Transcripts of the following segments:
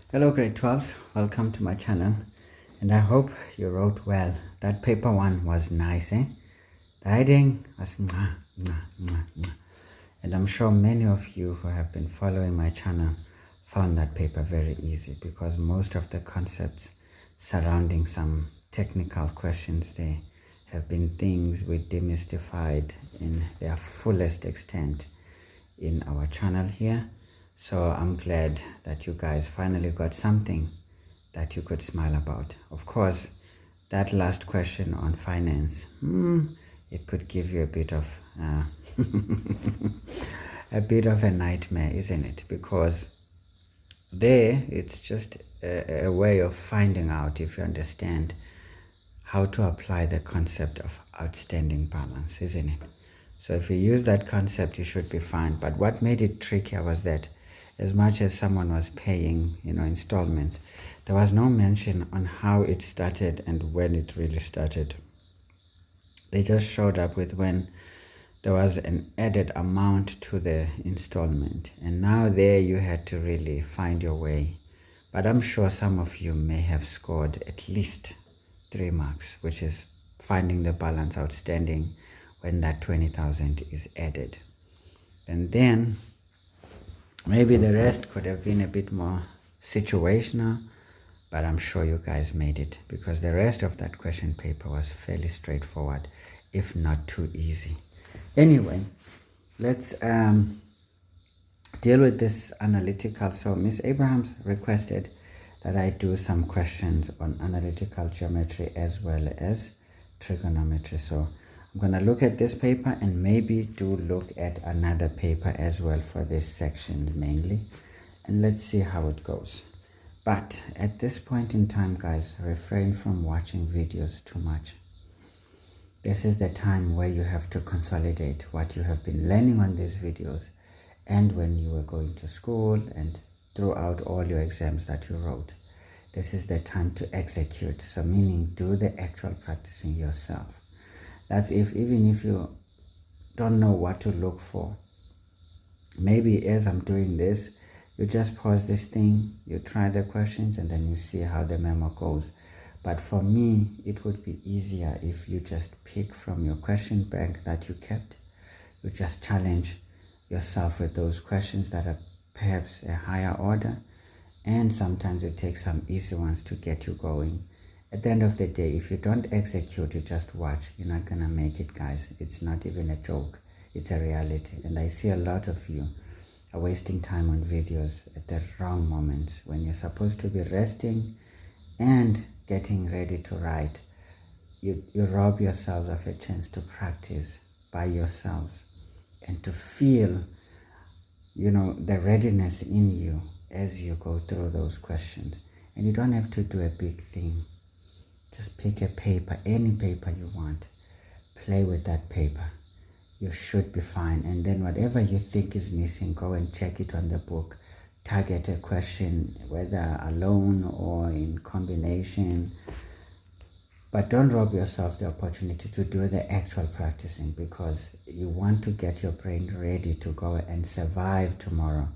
Hello grade 12s, welcome to my channel, and I hope you wrote well. That paper one was nice, eh? The heading was mwah, mwah, mwah, mwah. And I'm sure many of you who have been following my channel found that paper very easy, because most of the concepts surrounding some technical questions there have been things we demystified in their fullest extent in our channel here. So I'm glad that you guys finally got something that you could smile about. Of course, that last question on finance, it could give you a bit of a bit of a nightmare, isn't it? Because there it's just a way of finding out, if you understand, how to apply the concept of outstanding balance, isn't it? So if you use that concept, you should be fine. But what made it trickier was that as much as someone was paying, installments, there was no mention on how it started and when it really started. They just showed up with when there was an added amount to the installment. And now there you had to really find your way. But I'm sure some of you may have scored at least 3 marks, which is finding the balance outstanding when that 20,000 is added. And then maybe the rest could have been a bit more situational, but I'm sure you guys made it, because the rest of that question paper was fairly straightforward, if not too easy. Anyway, let's deal with this analytical. So Miss Abrahams requested that I do some questions on analytical geometry as well as trigonometry. So I'm going to look at this paper and maybe do look at another paper as well for this section mainly. And let's see how it goes. But at this point in time, guys, refrain from watching videos too much. This is the time where you have to consolidate what you have been learning on these videos and when you were going to school and throughout all your exams that you wrote. This is the time to execute. So meaning do the actual practicing yourself. That's even if you don't know what to look for. Maybe as I'm doing this, you just pause this thing, you try the questions, and then you see how the memo goes. But for me, it would be easier if you just pick from your question bank that you kept. You just challenge yourself with those questions that are perhaps a higher order, and sometimes it takes some easy ones to get you going. At the end of the day, if you don't execute, you just watch, you're not gonna make it, guys. It's not even a joke, it's a reality. And I see a lot of you are wasting time on videos at the wrong moments, when you're supposed to be resting and getting ready to write. You rob yourselves of a chance to practice by yourselves and to feel the readiness in you as you go through those questions. And you don't have to do a big thing. Just pick a paper, any paper you want. Play with that paper. You should be fine. And then whatever you think is missing, go and check it on the book. Target a question, whether alone or in combination. But don't rob yourself the opportunity to do the actual practicing, because you want to get your brain ready to go and survive tomorrow.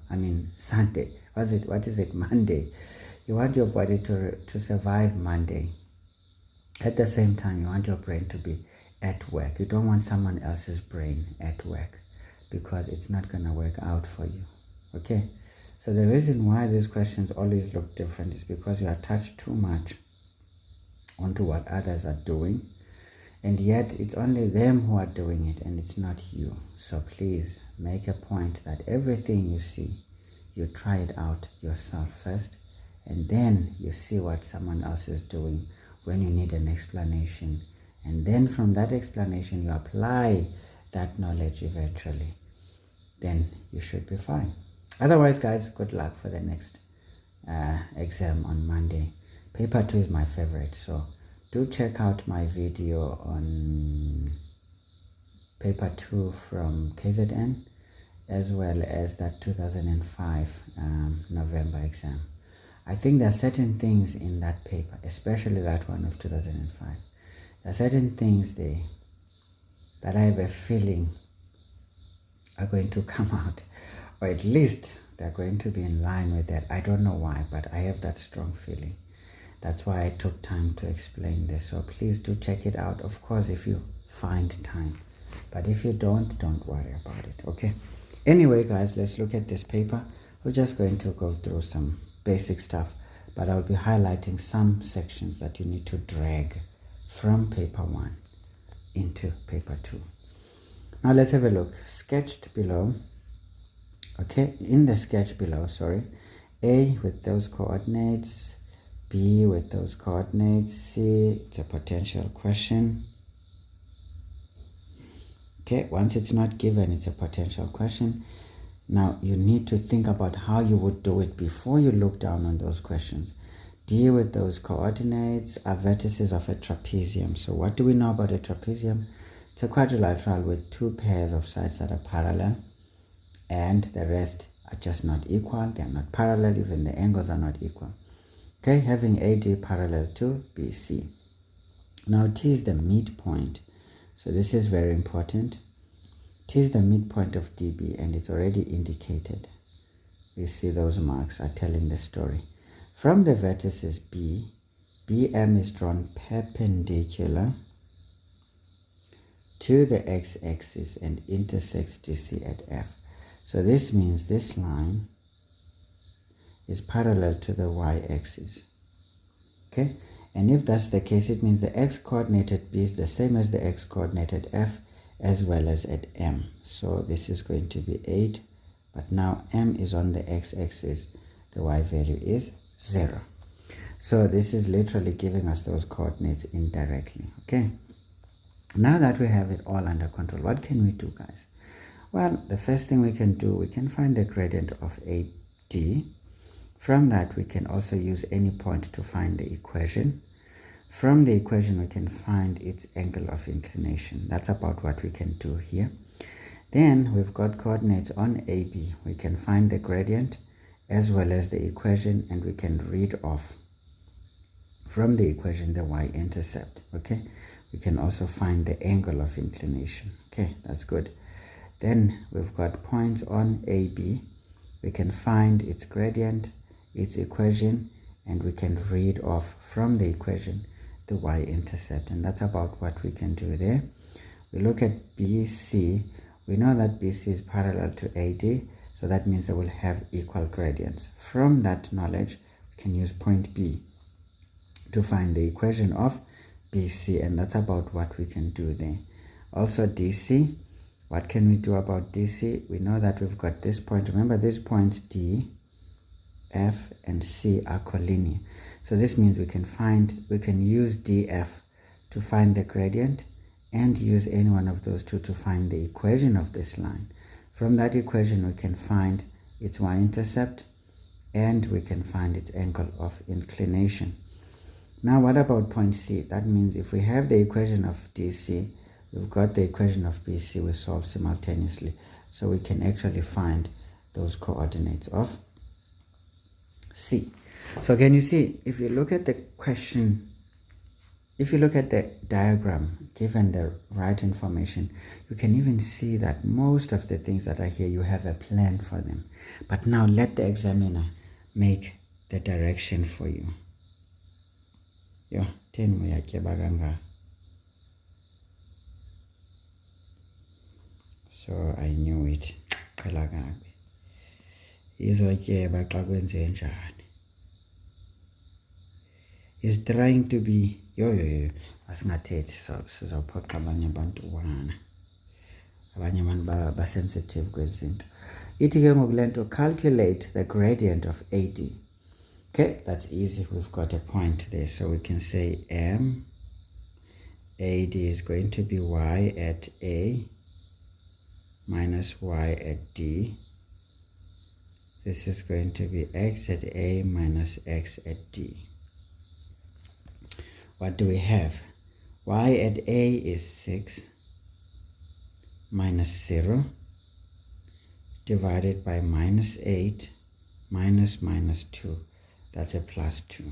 Sunday. What is it? Monday. You want your body to survive Monday. At the same time, you want your brain to be at work. You don't want someone else's brain at work, because it's not going to work out for you. Okay? So the reason why these questions always look different is because you are attached too much onto what others are doing, and yet it's only them who are doing it and it's not you. So please make a point that everything you see, you try it out yourself first, and then you see what someone else is doing when you need an explanation, and then from that explanation you apply that knowledge eventually. Then you should be fine. Otherwise, guys, good luck for the next exam on Monday. Paper 2 is my favorite, so do check out my video on paper 2 from KZN, as well as that 2005 November exam. I think there are certain things in that paper, especially that one of 2005. There are certain things there that I have a feeling are going to come out, or at least they're going to be in line with that. I don't know why, but I have that strong feeling. That's why I took time to explain this. So please do check it out, of course, if you find time. But if you don't worry about it, okay? Anyway, guys, let's look at this paper. We're just going to go through some basic stuff, but I'll be highlighting some sections that you need to drag from paper 1 into paper 2. Now let's have a look. Sketched below, okay, in the sketch below, sorry, A with those coordinates, B with those coordinates, C, it's a potential question. Okay, once it's not given, it's a potential question. Now you need to think about how you would do it before you look down on those questions. D with those coordinates are vertices of a trapezium. So what do we know about a trapezium? It's a quadrilateral with 2 pairs of sides that are parallel, and the rest are just not equal. They are not parallel, even the angles are not equal. Okay, having AD parallel to BC. Now T is the midpoint. So this is very important. T is the midpoint of DB, and it's already indicated. We see those marks are telling the story. From the vertices B, BM is drawn perpendicular to the x-axis and intersects DC at F. So this means this line is parallel to the y-axis. Okay, and if that's the case, it means the x-coordinate at B is the same as the x-coordinate at F as well as at M. So this is going to be 8, but now M is on the x-axis. The y value is 0. So this is literally giving us those coordinates indirectly. Okay, now that we have it all under control, what can we do, guys? Well, the first thing we can do, we can find the gradient of AD. From that, we can also use any point to find the equation. From the equation, we can find its angle of inclination. That's about what we can do here. Then we've got coordinates on AB. We can find the gradient as well as the equation, and we can read off from the equation the y-intercept. Okay, we can also find the angle of inclination. Okay, that's good. Then we've got points on AB. We can find its gradient, its equation, and we can read off from the equation the y-intercept, and that's about what we can do there. We look at BC. We know that BC is parallel to AD, so that means they will have equal gradients. From that knowledge, we can use point B to find the equation of BC, and that's about what we can do there. Also DC, what can we do about DC? We know that we've got this point. Remember, these points D, F, and C are collinear. So this means we can use DF to find the gradient and use any one of those two to find the equation of this line. From that equation, we can find its y-intercept and we can find its angle of inclination. Now, what about point C? That means if we have the equation of DC, we've got the equation of BC, we solve simultaneously. So we can actually find those coordinates of C. So can you see, if you look at the question, if you look at the diagram, given the right information, you can even see that most of the things that are here, you have a plan for them. But now let the examiner make the direction for you. Yo, 10 baganga. So I knew it. Is trying to be asingathethi sizawuphoxa abanye abantu wana abanye abantu basensitive kwezinto. Ithi ke ngoku lento, calculate the gradient of AD. Okay, that's easy. We've got a point there, so we can say M AD is going to be y at A minus y at D. This is going to be x at A minus x at D. What do we have? Y at A is 6 minus 0 divided by minus 8 minus minus 2. That's a plus 2.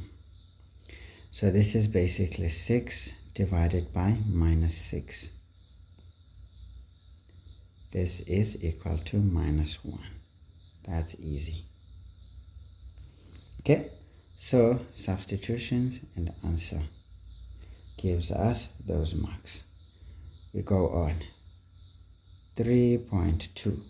So this is basically 6 divided by minus 6. This is equal to minus 1. That's easy. Okay, so substitutions and answer gives us those marks. We go on. 3.2.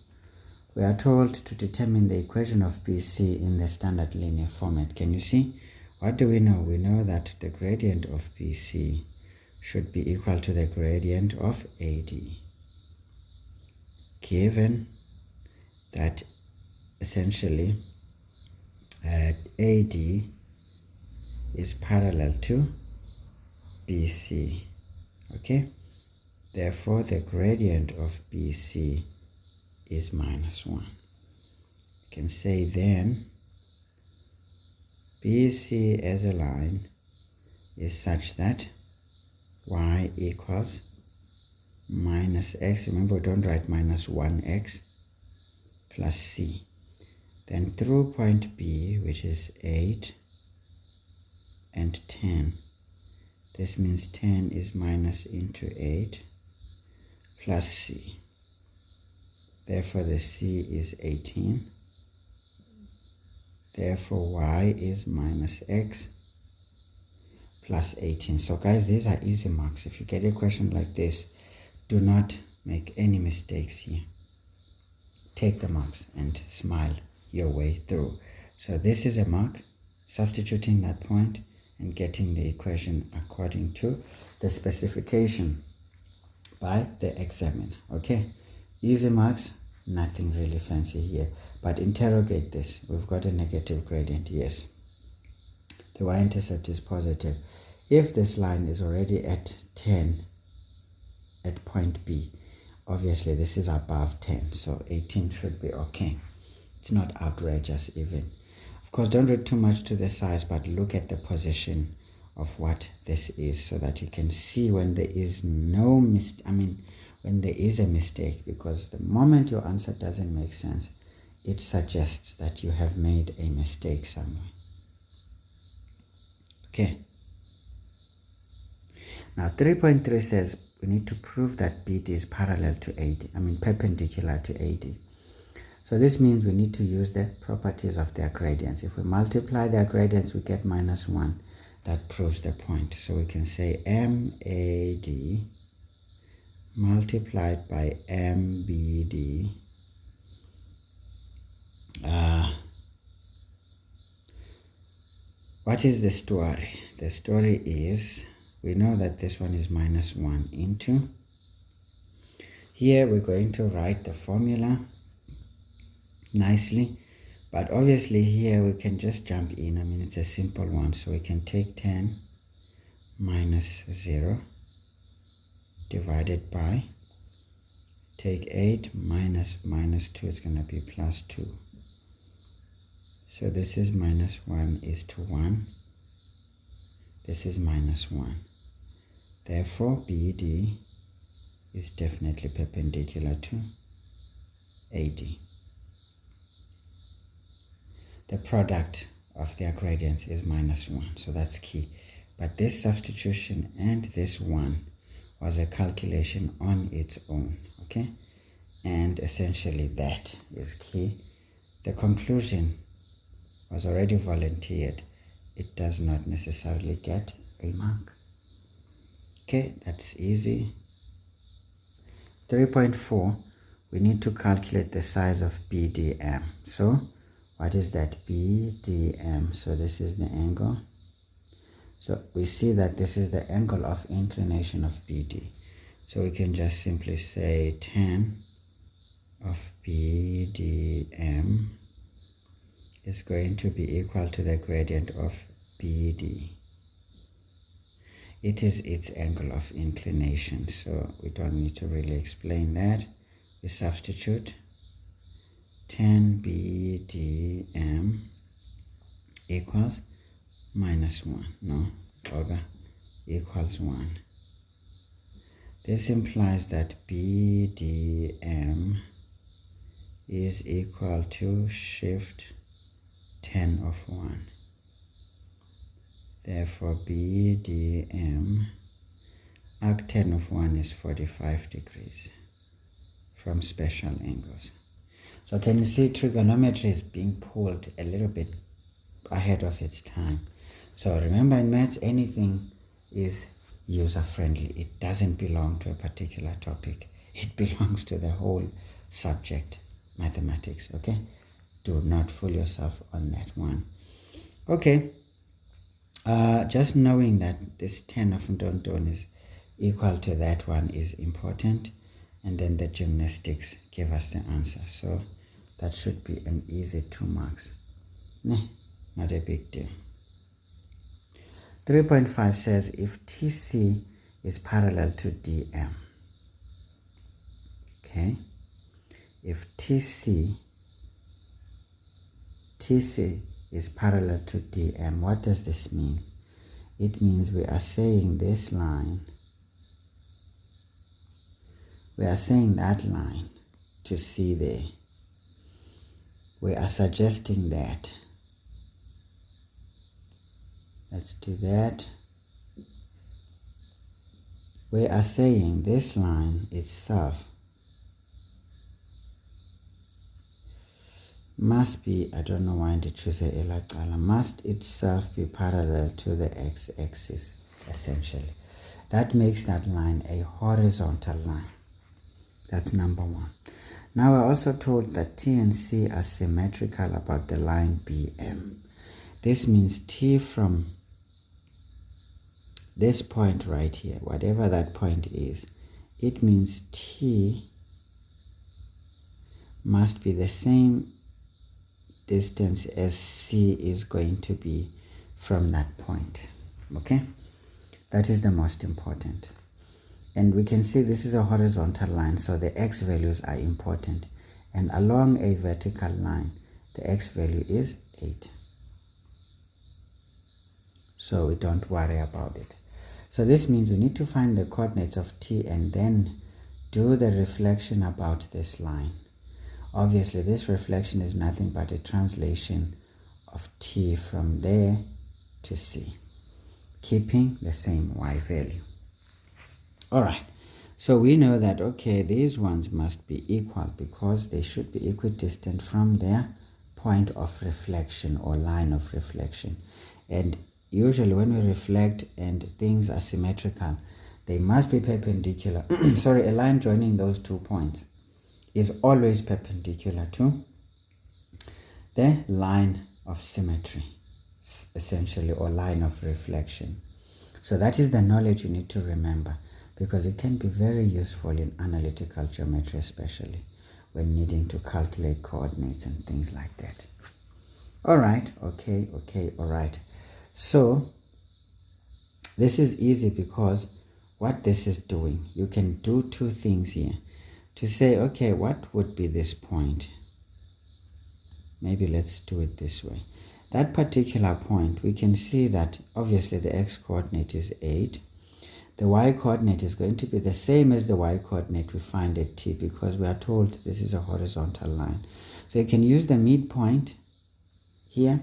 We are told to determine the equation of BC in the standard linear format. Can you see? What do we know? We know that the gradient of BC should be equal to the gradient of AD, given that essentially AD is parallel to BC. Okay, therefore the gradient of BC is -1. You can say then BC as a line is such that y equals -x. Remember, don't write -1x plus c. Then through point B, which is 8 and 10, this means 10 is minus into 8 plus c. Therefore, the c is 18. Therefore, y is -x plus 18. So guys, these are easy marks. If you get a question like this, do not make any mistakes here. Take the marks and smile your way through. So this is a mark, substituting that point and getting the equation according to the specification by the examiner. Okay, easy marks, nothing really fancy here. But interrogate this. We've got a negative gradient, yes. The y-intercept is positive. If this line is already at 10 at point B, obviously this is above 10, so 18 should be okay. It's not outrageous even. Of course, don't read too much to the size, but look at the position of what this is so that you can see when there is no when there is a mistake, because the moment your answer doesn't make sense, it suggests that you have made a mistake somewhere. Okay. Now 3.3 says we need to prove that BD is parallel to AD, perpendicular to AD. So this means we need to use the properties of their gradients. If we multiply their gradients, we get -1. That proves the point. So we can say MAD multiplied by MBD what is the story? The story is, we know that this one is -1 into, here we're going to write the formula nicely, but obviously here we can just jump in. It's a simple one, so we can take 10 minus 0 divided by, take 8 minus -2 is going to be +2. So this is -1 is to 1. This is -1. Therefore, BD is definitely perpendicular to AD. The product of their gradients is -1, so that's key. But this substitution and this one was a calculation on its own, okay? And essentially that is key. The conclusion was already volunteered. It does not necessarily get a mark. Okay, that's easy. 3.4, we need to calculate the size of BDM. So what is that? BDM. So this is the angle. So we see that this is the angle of inclination of BD. So we can just simply say tan of BDM is going to be equal to the gradient of BD. It is its angle of inclination, so we don't need to really explain that. We substitute tan BDM equals -1, equals 1. This implies that BDM is equal to shift tan of 1. Therefore, BDM, arctan of 1 is 45 degrees from special angles. So can you see trigonometry is being pulled a little bit ahead of its time? So remember, in maths, anything is user-friendly. It doesn't belong to a particular topic. It belongs to the whole subject, mathematics, okay? Do not fool yourself on that one. Okay, just knowing that this 10 of Ndondon is equal to that one is important. And then the gymnastics give us the answer. So that should be an easy 2 marks. Nah, not a big deal. 3.5 says if TC is parallel to DM. Okay. If TC is parallel to DM, what does this mean? It means we are saying this line, we are saying that line to C there. We are suggesting that. Let's do that. We are saying this line itself must be, I don't know why to choose a elacala, must itself be parallel to the x-axis, essentially. That makes that line a horizontal line. That's number one. Now we're also told that T and C are symmetrical about the line BM. This means T from this point right here, whatever that point is, it means T must be the same distance as C is going to be from that point. Okay, that is the most important. And we can see this is a horizontal line, so the x values are important. And along a vertical line, the x value is 8. So we don't worry about it. So this means we need to find the coordinates of T and then do the reflection about this line. Obviously, this reflection is nothing but a translation of T from there to C, keeping the same y value. All right, so we know that, okay, these ones must be equal because they should be equidistant from their point of reflection or line of reflection. And usually when we reflect and things are symmetrical, they must be perpendicular. Sorry, a line joining those 2 points is always perpendicular to the line of symmetry, essentially, or line of reflection. So that is the knowledge you need to remember, because it can be very useful in analytical geometry, especially when needing to calculate coordinates and things like that. All right, okay, all right. So this is easy because what this is doing, you can do 2 things here. To say, okay, what would be this point? Maybe let's do it this way. That particular point, we can see that obviously the x-coordinate is 8. The y-coordinate is going to be the same as the y-coordinate we find at T, because we are told this is a horizontal line. So you can use the midpoint here,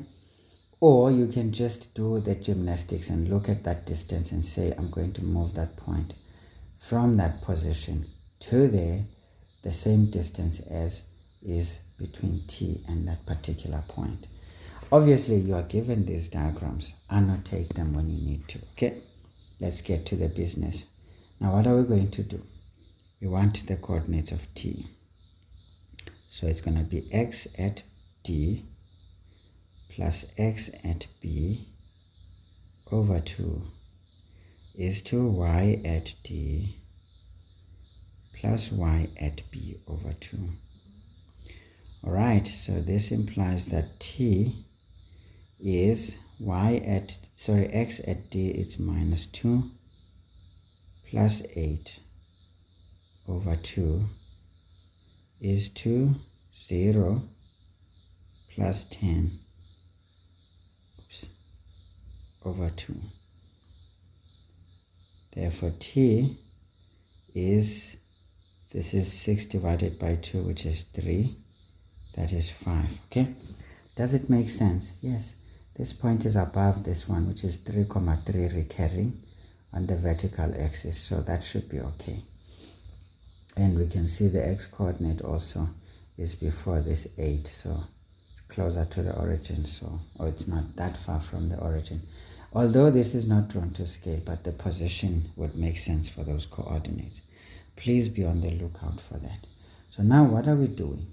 or you can just do the gymnastics and look at that distance and say, I'm going to move that point from that position to there, the same distance as is between T and that particular point. Obviously, you are given these diagrams. Annotate them when you need to, okay? Let's get to the business. Now, what are we going to do? We want the coordinates of T. So it's going to be x at D plus x at B over 2 is to y at D plus y at B over 2. All right, so this implies that T is x at D, it's minus 2 plus 8 over 2 is to 0 plus 10 over 2. Therefore, T is, this is 6 divided by 2, which is 3. That is 5. Okay, does it make sense? Yes, this point is above this one, which is 3,3 recurring on the vertical axis, so that should be okay. And we can see the x-coordinate also is before this 8, so it's closer to the origin, so, or it's not that far from the origin. Although this is not drawn to scale, but the position would make sense for those coordinates. Please be on the lookout for that. So now what are we doing?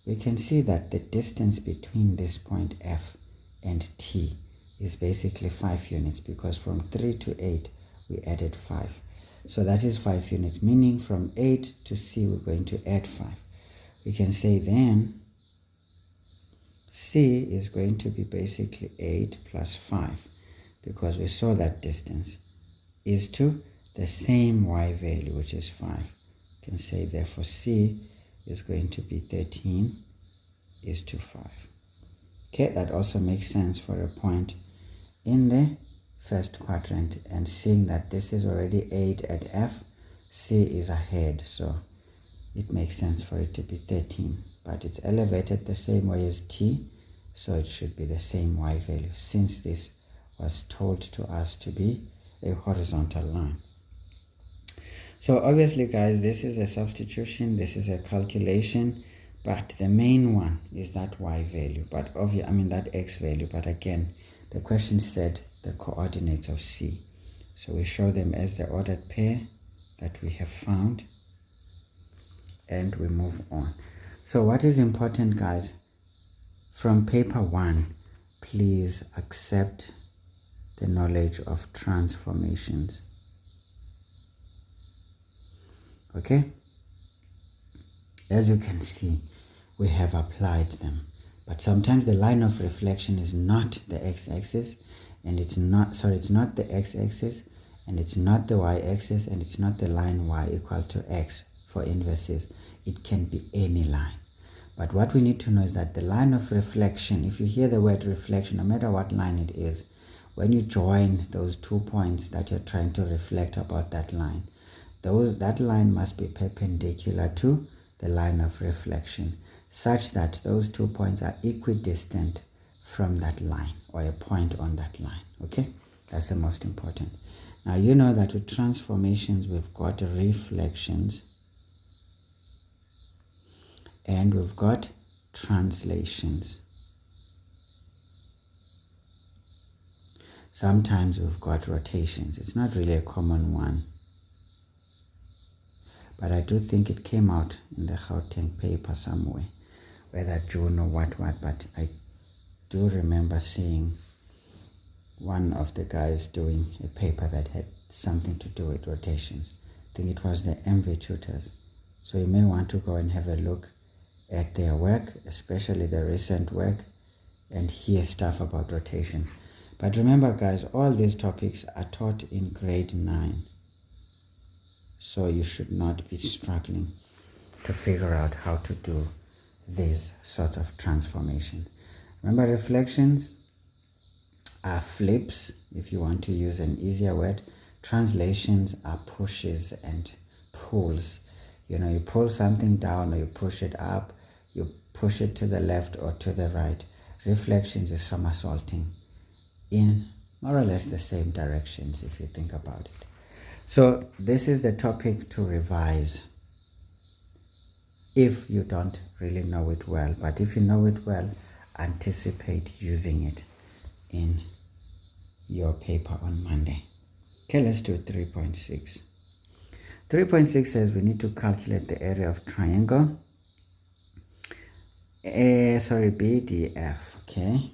We can see that the distance between this point F and T is basically 5 units, because from 3 to 8 we added 5. So that is 5 units, meaning from 8 to C we're going to add 5. We can say then C is going to be basically 8 plus 5, because we saw that distance is to the same y value, which is 5. You can say therefore C is going to be 13 is to 5. Okay, that also makes sense for a point in the first quadrant, and seeing that this is already 8 at F, C is ahead, so it makes sense for it to be 13, but it's elevated the same way as T, so it should be the same y value, since this was told to us to be a horizontal line. So obviously guys, this is a substitution, this is a calculation, but the main one is that y value, but that x value. But again, the question said the coordinates of C, so we show them as the ordered pair that we have found, and we move on. So what is important, guys, from paper 1, please accept the knowledge of transformations. Okay, as you can see, we have applied them, but sometimes the line of reflection is not the x-axis, and it's not the x-axis, and it's not the y-axis, and it's not the line y equal to x for inverses. It can be any line. But what we need to know is that the line of reflection, if you hear the word reflection, no matter what line it is, when you join those 2 points that you're trying to reflect about that line, that line must be perpendicular to the line of reflection, such that those 2 points are equidistant from that line, or a point on that line. Okay, that's the most important. Now you know that with transformations we've got reflections and we've got translations. Sometimes we've got rotations. It's not really a common one, but I do think it came out in the Gauteng paper somewhere, whether June or what, but I do remember seeing one of the guys doing a paper that had something to do with rotations. I think it was the MV tutors. So you may want to go and have a look at their work, especially the recent work, and hear stuff about rotations. But remember guys, all these topics are taught in grade 9. So you should not be struggling to figure out how to do these sorts of transformations. Remember, reflections are flips, if you want to use an easier word. Translations are pushes and pulls. You know, you pull something down or you push it up, you push it to the left or to the right. Reflections is somersaulting in more or less the same directions, if you think about it. So this is the topic to revise if you don't really know it well. But if you know it well, anticipate using it in your paper on Monday. Okay, let's do 3.6. 3.6 says we need to calculate the area of triangle. BDF, okay?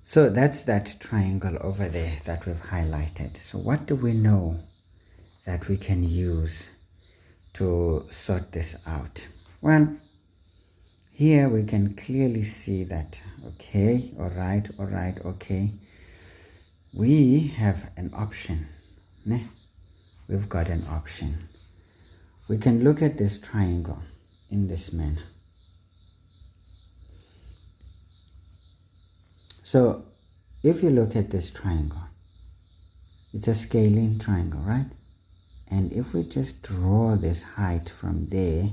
So that's that triangle over there that we've highlighted. So what do we know that we can use to sort this out? Well, here we can clearly see that, okay, all right, okay. We have an option. Ne? We've got an option. We can look at this triangle in this manner. So if you look at this triangle, it's a scaling triangle, right? And if we just draw this height from there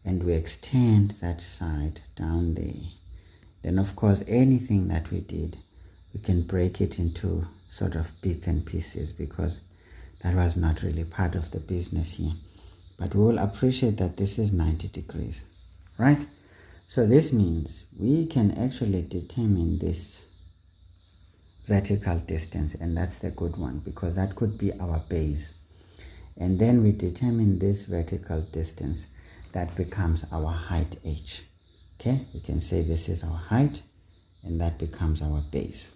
and we extend that side down there, then of course anything that we did, we can break it into sort of bits and pieces, because that was not really part of the business here. But we will appreciate that this is 90 degrees. right? So this means we can actually determine this vertical distance, and that's the good one because that could be our base. And then we determine this vertical distance, that becomes our height h. Okay, we can say this is our height and that becomes our base.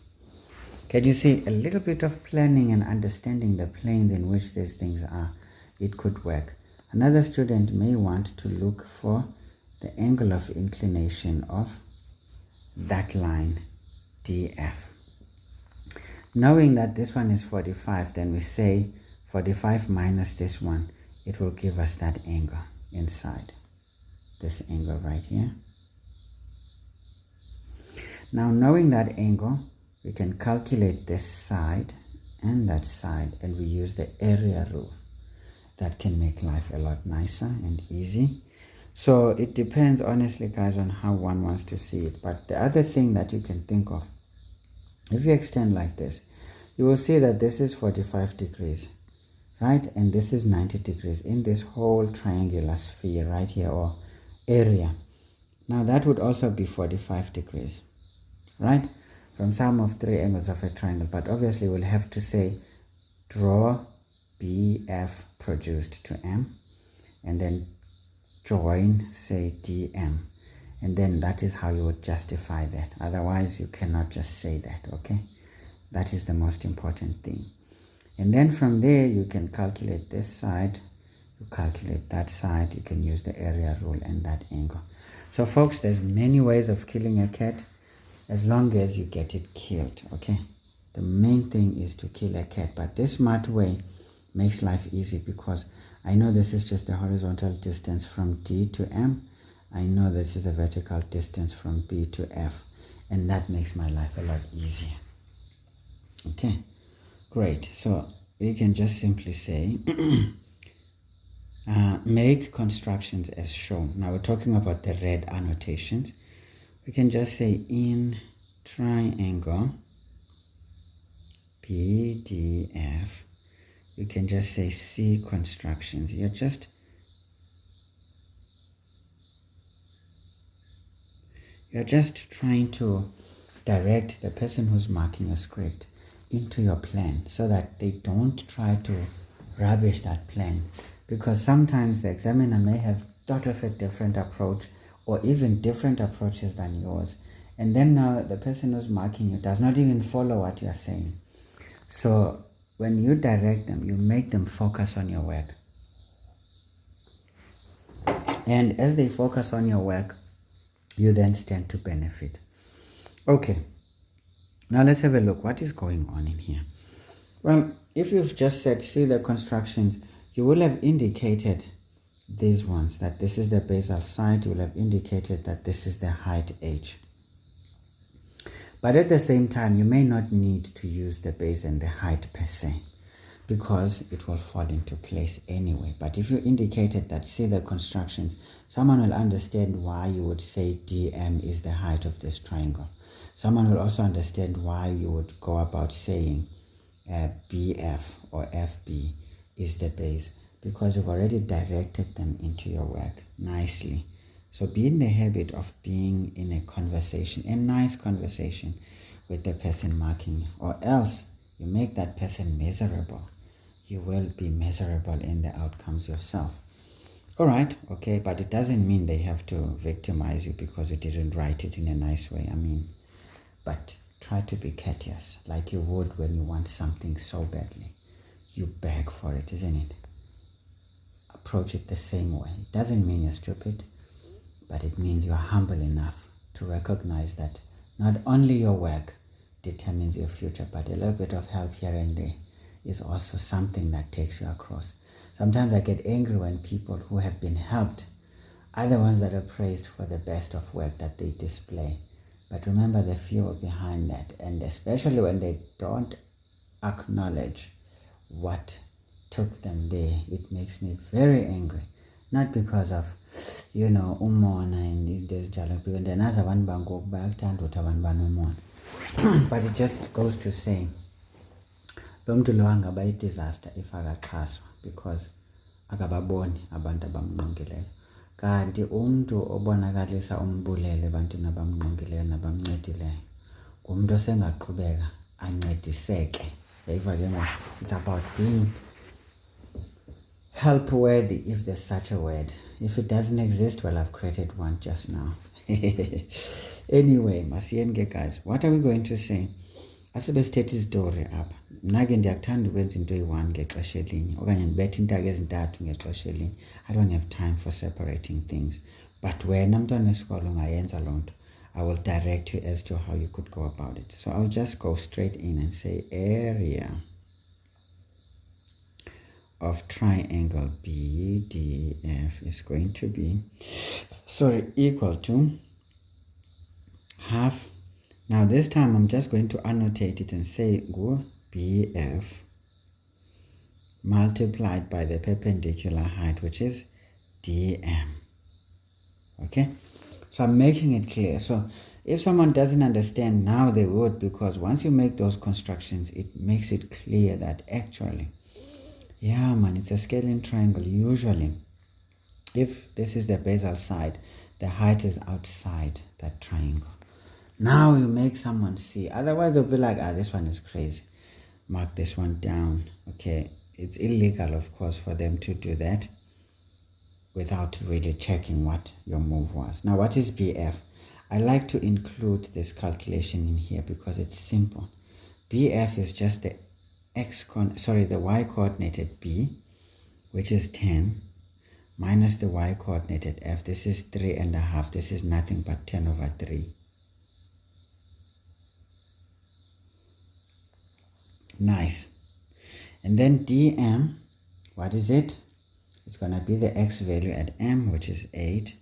Can you see a little bit of planning and understanding the planes in which these things are? It could work. Another student may want to look for the angle of inclination of that line DF. Knowing that this one is 45, then we say 45 minus this one, it will give us that angle inside. This angle right here. Now knowing that angle, we can calculate this side and that side, and we use the area rule. That can make life a lot nicer and easy. So it depends, honestly, guys, on how one wants to see it. But the other thing that you can think of, if you extend like this, you will see that this is 45 degrees, right? And this is 90 degrees in this whole triangular sphere right here, or area. Now that would also be 45 degrees, right? From sum of three angles of a triangle. But obviously we'll have to say draw BF produced to M, and then join, say, DM. And then that is how you would justify that. Otherwise you cannot just say that, okay? That is the most important thing. And then from there you can calculate this side, you calculate that side, you can use the area rule and that angle. So folks, there's many ways of killing a cat, as long as you get it killed, okay? The main thing is to kill a cat, but this smart way makes life easy because I know this is just the horizontal distance from D to M. I know this is a vertical distance from B to F, and that makes my life a lot easier. Okay, great. So we can just simply say make constructions as shown. Now we're talking about the red annotations. We can just say in triangle BDF, you can just say C constructions. You're just trying to direct the person who's marking your script into your plan so that they don't try to rubbish that plan, because sometimes the examiner may have thought of a different approach or even different approaches than yours, and then now the person who's marking you does not even follow what you're saying. So when you direct them, you make them focus on your work, and as they focus on your work, you then stand to benefit. Okay, now let's have a look. What is going on in here? Well, if you've just said see the constructions, you will have indicated these ones, that this is the basal side. You will have indicated that this is the height h. But at the same time, you may not need to use the base and the height per se, because it will fall into place anyway. But if you indicated that see the constructions, someone will understand why you would say DM is the height of this triangle. Someone will also understand why you would go about saying BF or FB is the base, because you've already directed them into your work nicely. So be in the habit of being in a conversation, a nice conversation with the person marking, or else you make that person miserable. You will be miserable in the outcomes yourself. All right, okay, but it doesn't mean they have to victimize you because you didn't write it in a nice way. I mean, but try to be courteous, like you would when you want something so badly. You beg for it, isn't it? Approach it the same way. It doesn't mean you're stupid, but it means you're humble enough to recognize that not only your work determines your future, but a little bit of help here and there is also something that takes you across. Sometimes I get angry when people who have been helped are the ones that are praised for the best of work that they display. But remember the fuel behind that, and especially when they don't acknowledge what took them there, it makes me very angry. Not because of, you know, umona and this jalop, and another one bango back to one, but it just goes to say, lomntu lo angaba disaster if akaxhaswa, because akababoni abantu abamnqongileyo. kanti umuntu obonakalisa umbulelo ebantwini abamnqongileyo nabamncedileyo ngumuntu osengaqhubeka ancediseke. Yayiva ke ngoku, it's about being help worthy, if there's such a word. If it doesn't exist, well, I've created one just now. Anyway, masiyeni guys, what are we going to say? Asibe sithethe istory apha. Mna ke ndiyakuthanda ukwenza into eyi-1 ngexesha elinye okanye ndibethe iintaka ezintathu ngexesha elinye. I don't have time for separating things, but wena mntwana wesikolo ungayenza loo nto. I will direct you as to how you could go about it. So I'll just go straight in and say area of triangle BDF is going to be, equal to half. Now this time I'm just going to annotate it and say BF multiplied by the perpendicular height, which is DM. Okay, so I'm making it clear. So if someone doesn't understand now, they would, because once you make those constructions, it makes it clear that actually, yeah man, it's a scaling triangle. Usually if this is the basal side, the height is outside that triangle. Now you make someone see, otherwise they'll be like, this one is crazy, mark this one down. Okay, it's illegal of course for them to do that without really checking what your move was. Now what is BF? I like to include this calculation in here because it's simple. BF is just the the y coordinated B, which is 10, minus the y coordinated F. This is 3.5. This is nothing but 10 over 3. Nice. And then DM, what is it? It's going to be the x value at M, which is 8,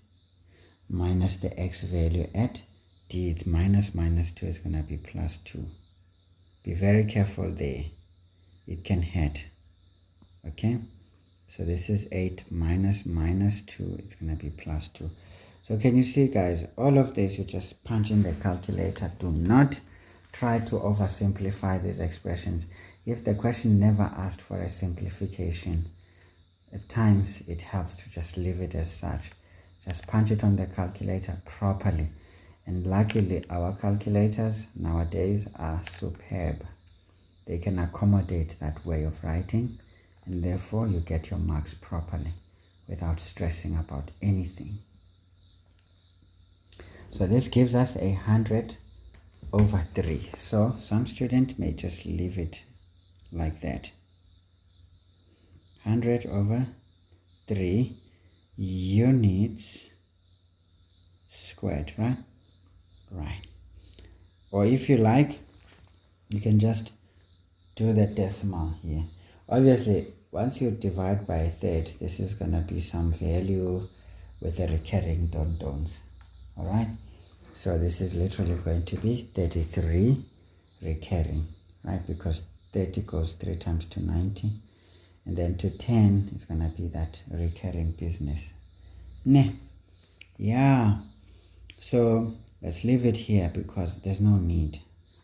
minus the x value at D. It's minus 2 is going to be plus 2. Be very careful there. It can hurt. Okay, so this is 8 minus 2. It's going to be plus 2. So can you see guys, all of this you just punch in the calculator. Do not try to oversimplify these expressions. If the question never asked for a simplification, at times it helps to just leave it as such. Just punch it on the calculator properly. And luckily our calculators nowadays are superb. They can accommodate that way of writing, and therefore you get your marks properly without stressing about anything. So this gives us 100 over 3. So some student may just leave it like that. 100 over 3 units squared, right? Right. Or if you like, you can just do the decimal here. Obviously, once you divide by a third, this is going to be some value with the recurring don't-don'ts. All right. So this is literally going to be 33 recurring, right? Because 30 goes 3 times to 90. And then to 10 is going to be that recurring business. Nah. Yeah. So let's leave it here because there's no need.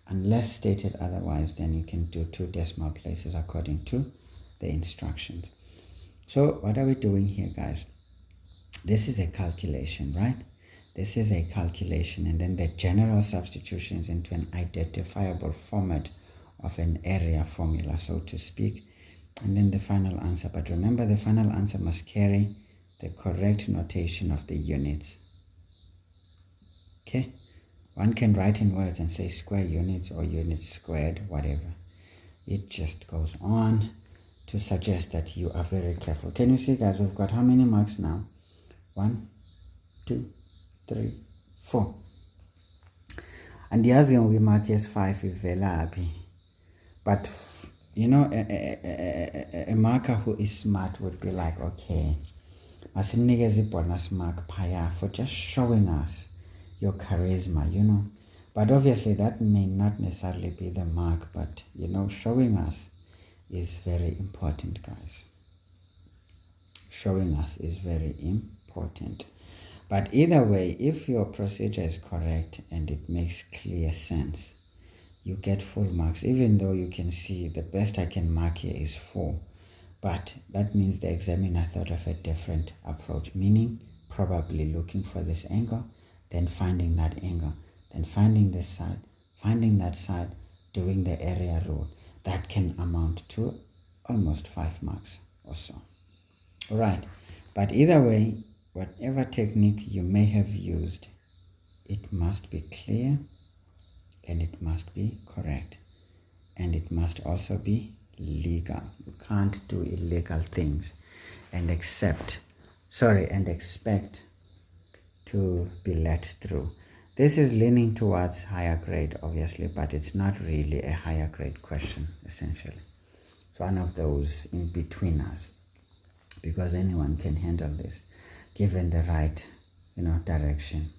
Unless stated otherwise, then you can do 2 decimal places according to the instructions. So what are we doing here, guys? This is a calculation, right? This is a calculation, and then the general substitutions into an identifiable format of an area formula, so to speak, and then the final answer. But remember, the final answer must carry the correct notation of the units. Okay? One can write in words and say square units or units squared, whatever. It just goes on to suggest that you are very careful. Can you see, guys, we've got how many marks now? 1, 2, 3, 4. And the other we mark as 5 is very happy. But, you know, a marker who is smart would be like, okay, masimnikeze bonus mark paya for just showing us your charisma, you know. But obviously that may not necessarily be the mark, but you know, showing us is very important, guys. Showing us is very important. But either way, if your procedure is correct and it makes clear sense, you get full marks, even though you can see the best I can mark here is 4. But that means the examiner thought of a different approach, meaning probably looking for this angle, then finding that angle, then finding this side, finding that side, doing the area rule. That can amount to almost 5 marks or so. All right, but either way, whatever technique you may have used, it must be clear and it must be correct, and it must also be legal. You can't do illegal things and expect to be let through. This is leaning towards higher grade, obviously, but it's not really a higher grade question, essentially. It's one of those in between us, because anyone can handle this given the right, direction.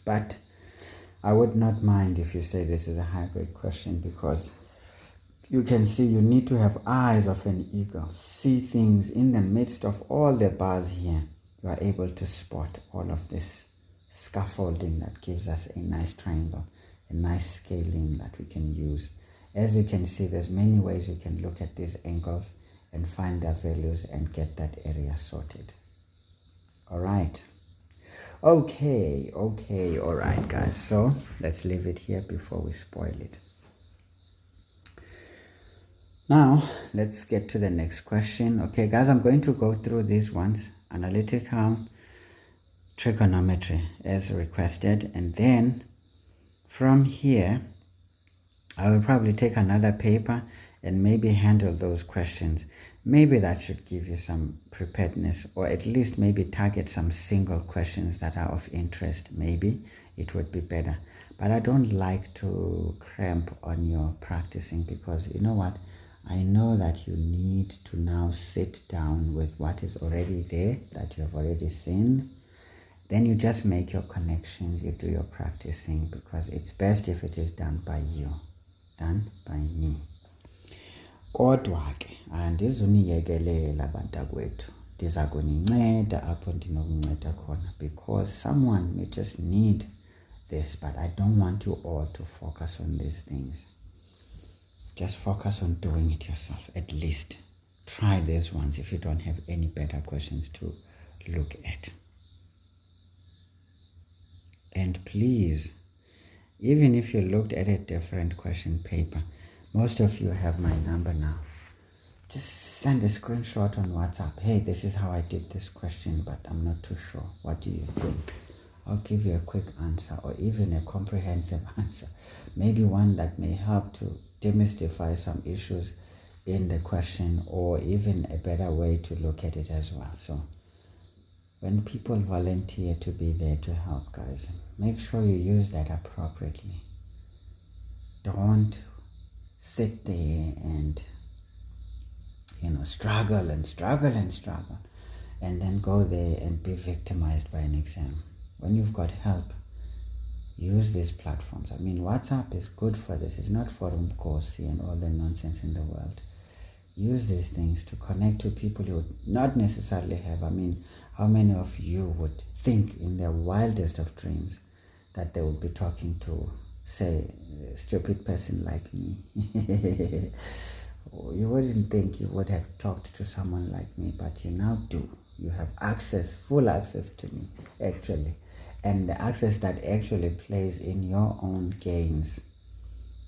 But I would not mind if you say this is a high grade question, because you can see you need to have eyes of an eagle, see things in the midst of all the bars here. You are able to spot all of this scaffolding that gives us a nice triangle, a nice scaling that we can use. As you can see, there's many ways you can look at these angles and find their values and get that area sorted. All right. Okay, all right, guys. So let's leave it here before we spoil it. Now, let's get to the next question. Okay, guys, I'm going to go through these ones, analytical trigonometry as requested, and then from here, I will probably take another paper and maybe handle those questions. Maybe that should give you some preparedness, or at least maybe target some single questions that are of interest. Maybe it would be better. But I don't like to cramp on your practicing, because you know what? I know that you need to now sit down with what is already there, that you have already seen. Then you just make your connections, you do your practicing, because it's best if it is done by you, done by me. Kodwa ke andizuniyekelela bantakwethu, ndiza kuninceda apho ndinokunceda khona, because someone may just need this, but I don't want you all to focus on these things. Just focus on doing it yourself. At least try these ones if you don't have any better questions to look at. And please, even if you looked at a different question paper, most of you have my number now. Just send a screenshot on WhatsApp. Hey, this is how I did this question, but I'm not too sure. What do you think? I'll give you a quick answer, or even a comprehensive answer. Maybe one that may help to demystify some issues in the question, or even a better way to look at it as well. So when people volunteer to be there to help, guys, make sure you use that appropriately. Don't sit there and struggle and then go there and be victimized by an exam. When you've got help, use these platforms. I mean, WhatsApp is good for this. It's not for umkosi and all the nonsense in the world. Use these things to connect to people you would not necessarily have. I mean, how many of you would think in their wildest of dreams that they would be talking to, say, a stupid person like me? You wouldn't think you would have talked to someone like me, but you now do. You have access, full access to me, actually. And the access that actually plays in your own gains.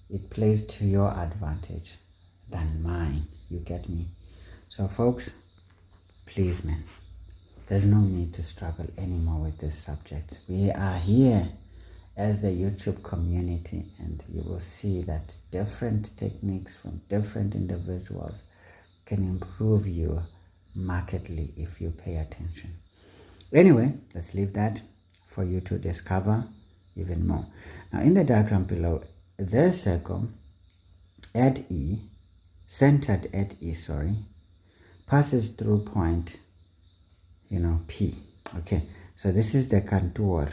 It plays to your advantage than mine. You get me? So folks, please, man, there's no need to struggle anymore with this subject. We are here as the YouTube community, and you will see that different techniques from different individuals can improve you markedly if you pay attention. Anyway, let's leave that for you to discover even more. Now, in the diagram below, the circle at E, centered at E, passes through point, P. Okay, so this is the contour.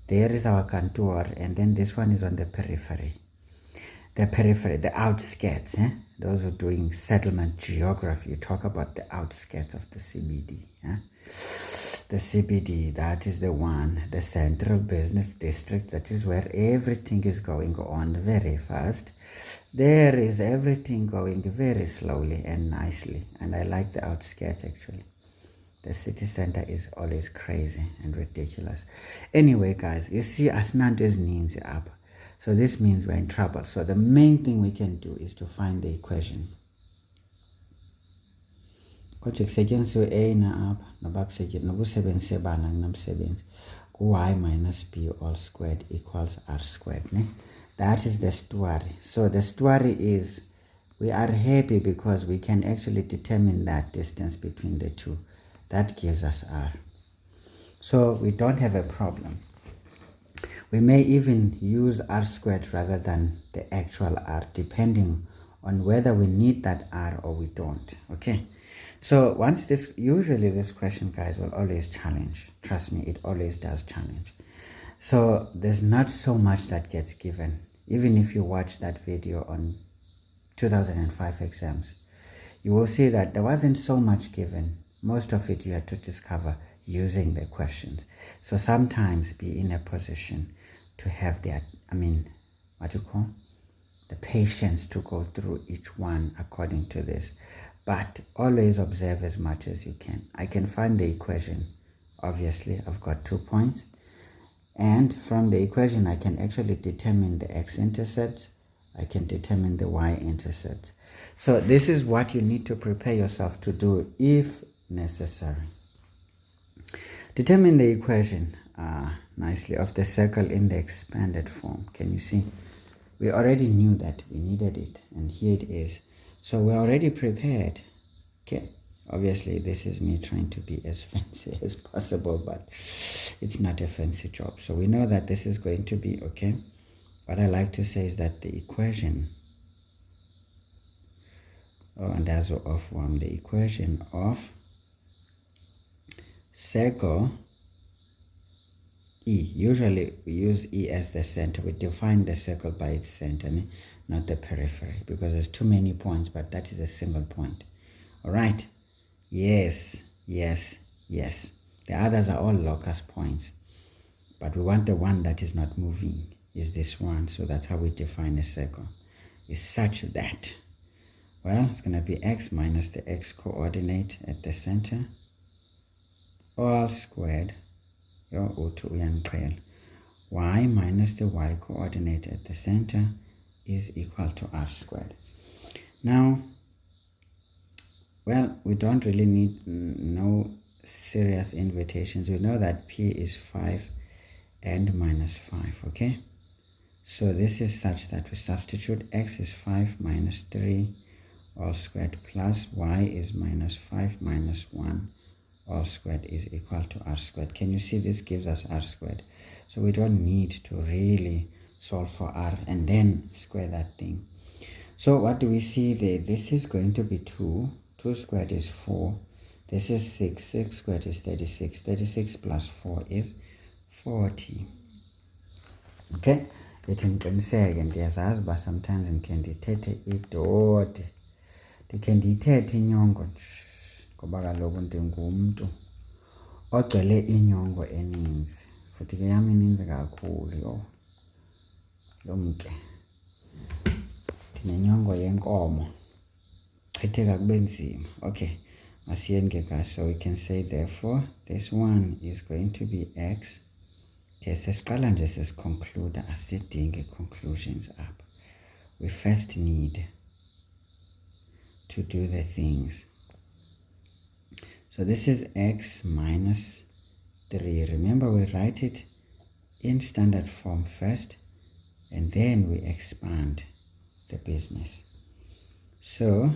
There is our contour, and then this one is on the periphery. The periphery, the outskirts. Those who are doing settlement geography, you talk about the outskirts of the CBD. The CBD, that is the one, the central business district. That is where everything is going on very fast. There is everything going very slowly and nicely. And I like the outskirts, actually. the city center is always crazy and ridiculous. Anyway, guys, you see asinanto ezininzi apha. So this means we're in trouble. So the main thing we can do is to find the equation. Kodwa kusetyenziswe a na apha noba nokusebenzise bana kunamsebenzi y minus b all squared equals r squared. Ne? That is the story. So the story is we are happy because we can actually determine that distance between the two. That gives us r. So we don't have a problem. We may even use r squared rather than the actual r, depending on whether we need that r or we don't. Okay. So once usually this question, guys, will always challenge. Trust me, it always does challenge. So there's not so much that gets given. Even if you watch that video on 2005 exams, you will see that there wasn't so much given. Most of it you had to discover using the questions. So sometimes be in a position to have the patience to go through each one according to this. But always observe as much as you can. I can find the equation. Obviously, I've got 2 points. And from the equation, I can actually determine the x-intercepts. I can determine the y-intercepts. So this is what you need to prepare yourself to do if necessary. Determine the equation nicely of the circle in the expanded form. Can you see? We already knew that we needed it, and here it is. So we're already prepared. Okay. Obviously, this is me trying to be as fancy as possible, but it's not a fancy job. So we know that this is going to be okay. What I like to say is that the equation, the equation of circle E. Usually we use E as the center. We define the circle by its center, not the periphery, because there's too many points, but that is a single point. All right. Yes, yes, yes. The others are all locus points, but we want the one that is not moving, is this one. So that's how we define a circle. Is such that, well, it's going to be x minus the x coordinate at the center, all squared, y minus the y coordinate at the center is equal to r squared. Now, well, we don't really need no serious invitations. We know that p is 5 and minus 5, okay? So this is such that we substitute x is 5 minus 3 all squared plus y is minus 5 minus 1 all squared is equal to r squared. Can you see this gives us r squared? So we don't need to really solve for r and then square that thing. So what do we see there? This is going to be 2. 2 squared is 4. This is 6. 6 squared is 36. 36 plus 4 is 40. Okay? Ithi ngiqiniseke ndiyazazi uba sometimes ndikhe ndithethe idoti. Ndikhe ndithethe inyongo ngoba kaloku ndingumntu ogcwele inyongo eninzi. Futhi ke yami ininzi kakhulu yomke. Ndinenyongo yenkomo. Chitheka kube nzima. Okay. Masiyeni ke guys. So we can say therefore this one is going to be x. Okay, sesiqala nje sesiconclude, asidinge conclusions up. We first need to do the things. So this is x minus 3. Remember, we write it in standard form first, and then we expand the business. So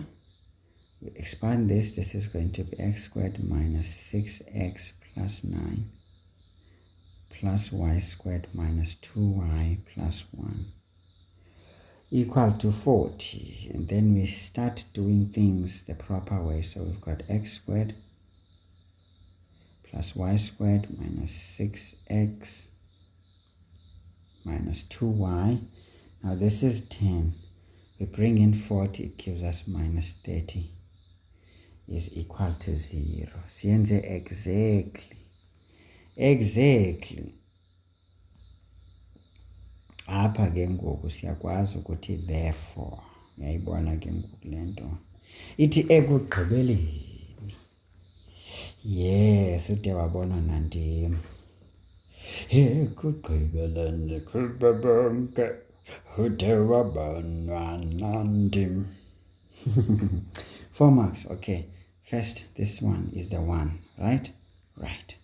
we expand this. This is going to be x squared minus 6x plus 9 plus y squared minus 2y plus 1 equal to 40. And then we start doing things the proper way. So we've got x squared plus y squared minus 6x minus 2y. Now this is 10. We bring in 40, it gives us minus 30 is equal to 0. Siyenze exactly. Apha ke ngoku siyakwazi ukuthi therefore. Uyayibona ke ngoku le nto. Ithi ekugqibeleni. Yes, ude wabona nandim. Ekugqibeleni kubo bonke ude wabona nandim. 4 marks. Okay, first this one is the 1, right? Right.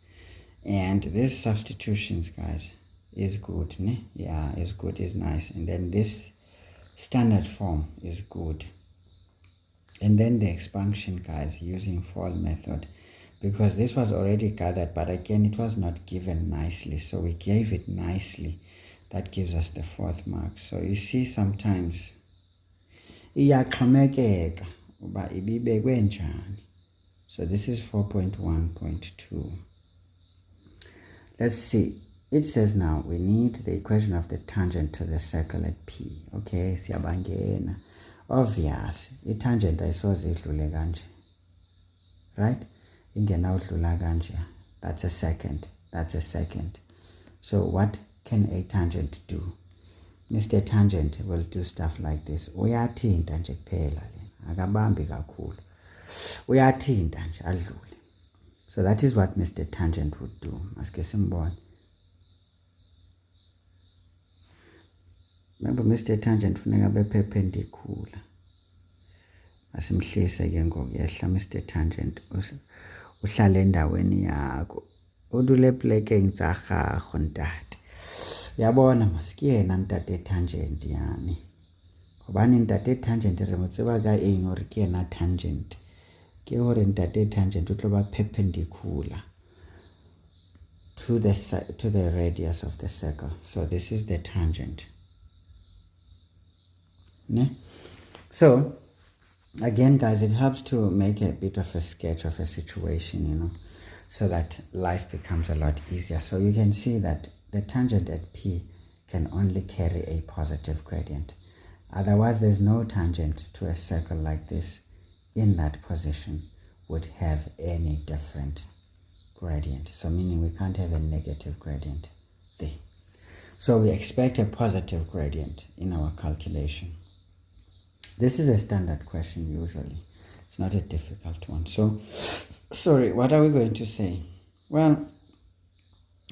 And this substitutions, guys, is good, ne? Yeah, is good, is nice. And then this standard form is good. And then the expansion, guys, using for method, because this was already gathered, but again it was not given nicely, so we gave it nicely. That gives us the 4th mark. So you see, sometimes iyaxhomekeka uba ibibekwe njani. So this is 4.1.2. Let's see. It says now we need the equation of the tangent to the circle at P. Okay, siyabangena. Obvious, i-tangent ayisoze idlule kanje. Right? Ingena udlula kanje. That's a second. That's a second. So what can a tangent do? Mr. Tangent will do stuff like this. Uyathinta nje kuphela lena. Akabambi kakhulu. Uyathinta nje adlule. So that is what Mr. Tangent would do. Maske simbone. Remember, Mr. Tangent funeka be perpendicular. Asimhlise ke ngokuyehla Mr. Tangent uhlale endaweni yakho. Udule pleke ngitsarhago ntate. Uyabona maskiyena ntate tangent yani. Hobane ntate tangent re mo tseba ka eng hore ke yena tangent. Ke hore ntate tangent o tlo ba perpendicular to the radius of the circle. So this is the tangent. Ne? So again, guys, it helps to make a bit of a sketch of a situation, you know, so that life becomes a lot easier. So you can see that the tangent at P can only carry a positive gradient. Otherwise, there's no tangent to a circle like this in that position would have any different gradient. So meaning we can't have a negative gradient there. So we expect a positive gradient in our calculation. This is a standard question usually. It's not a difficult one. So, sorry, what are we going to say? Well,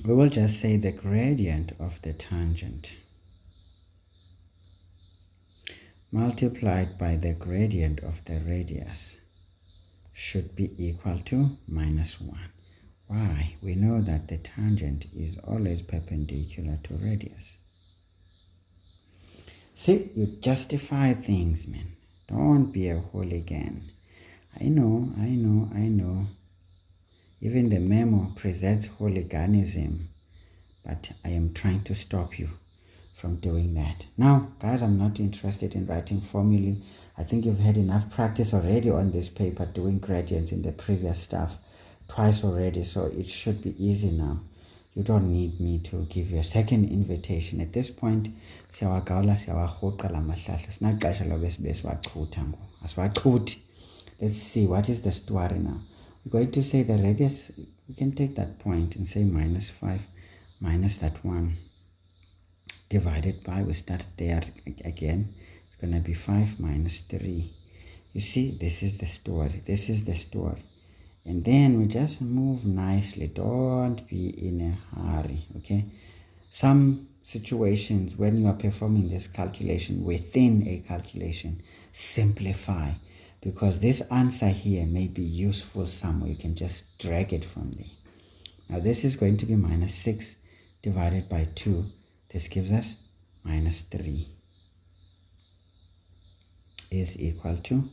we will just say the gradient of the tangent multiplied by the gradient of the radius should be equal to -1. Why? We know that the tangent is always perpendicular to radius. See, you justify things, man. Don't be a hooligan. I know. Even the memo presents hooliganism, but I am trying to stop you from doing that. Now, guys, I'm not interested in writing formulae. I think you've had enough practice already on this paper doing gradients in the previous stuff twice already, so it should be easy now. You don't need me to give you a second invitation. At this point, let's see, what is the story now? We're going to say the radius, we can take that point and say -5 minus that 1 divided by, we start there again, it's going to be 5 minus 3. You see, this is the story. This is the story. And then we just move nicely. Don't be in a hurry, okay? Some situations when you are performing this calculation within a calculation, simplify, because this answer here may be useful somewhere. You can just drag it from there. Now this is going to be -6 divided by 2. This gives us -3 is equal to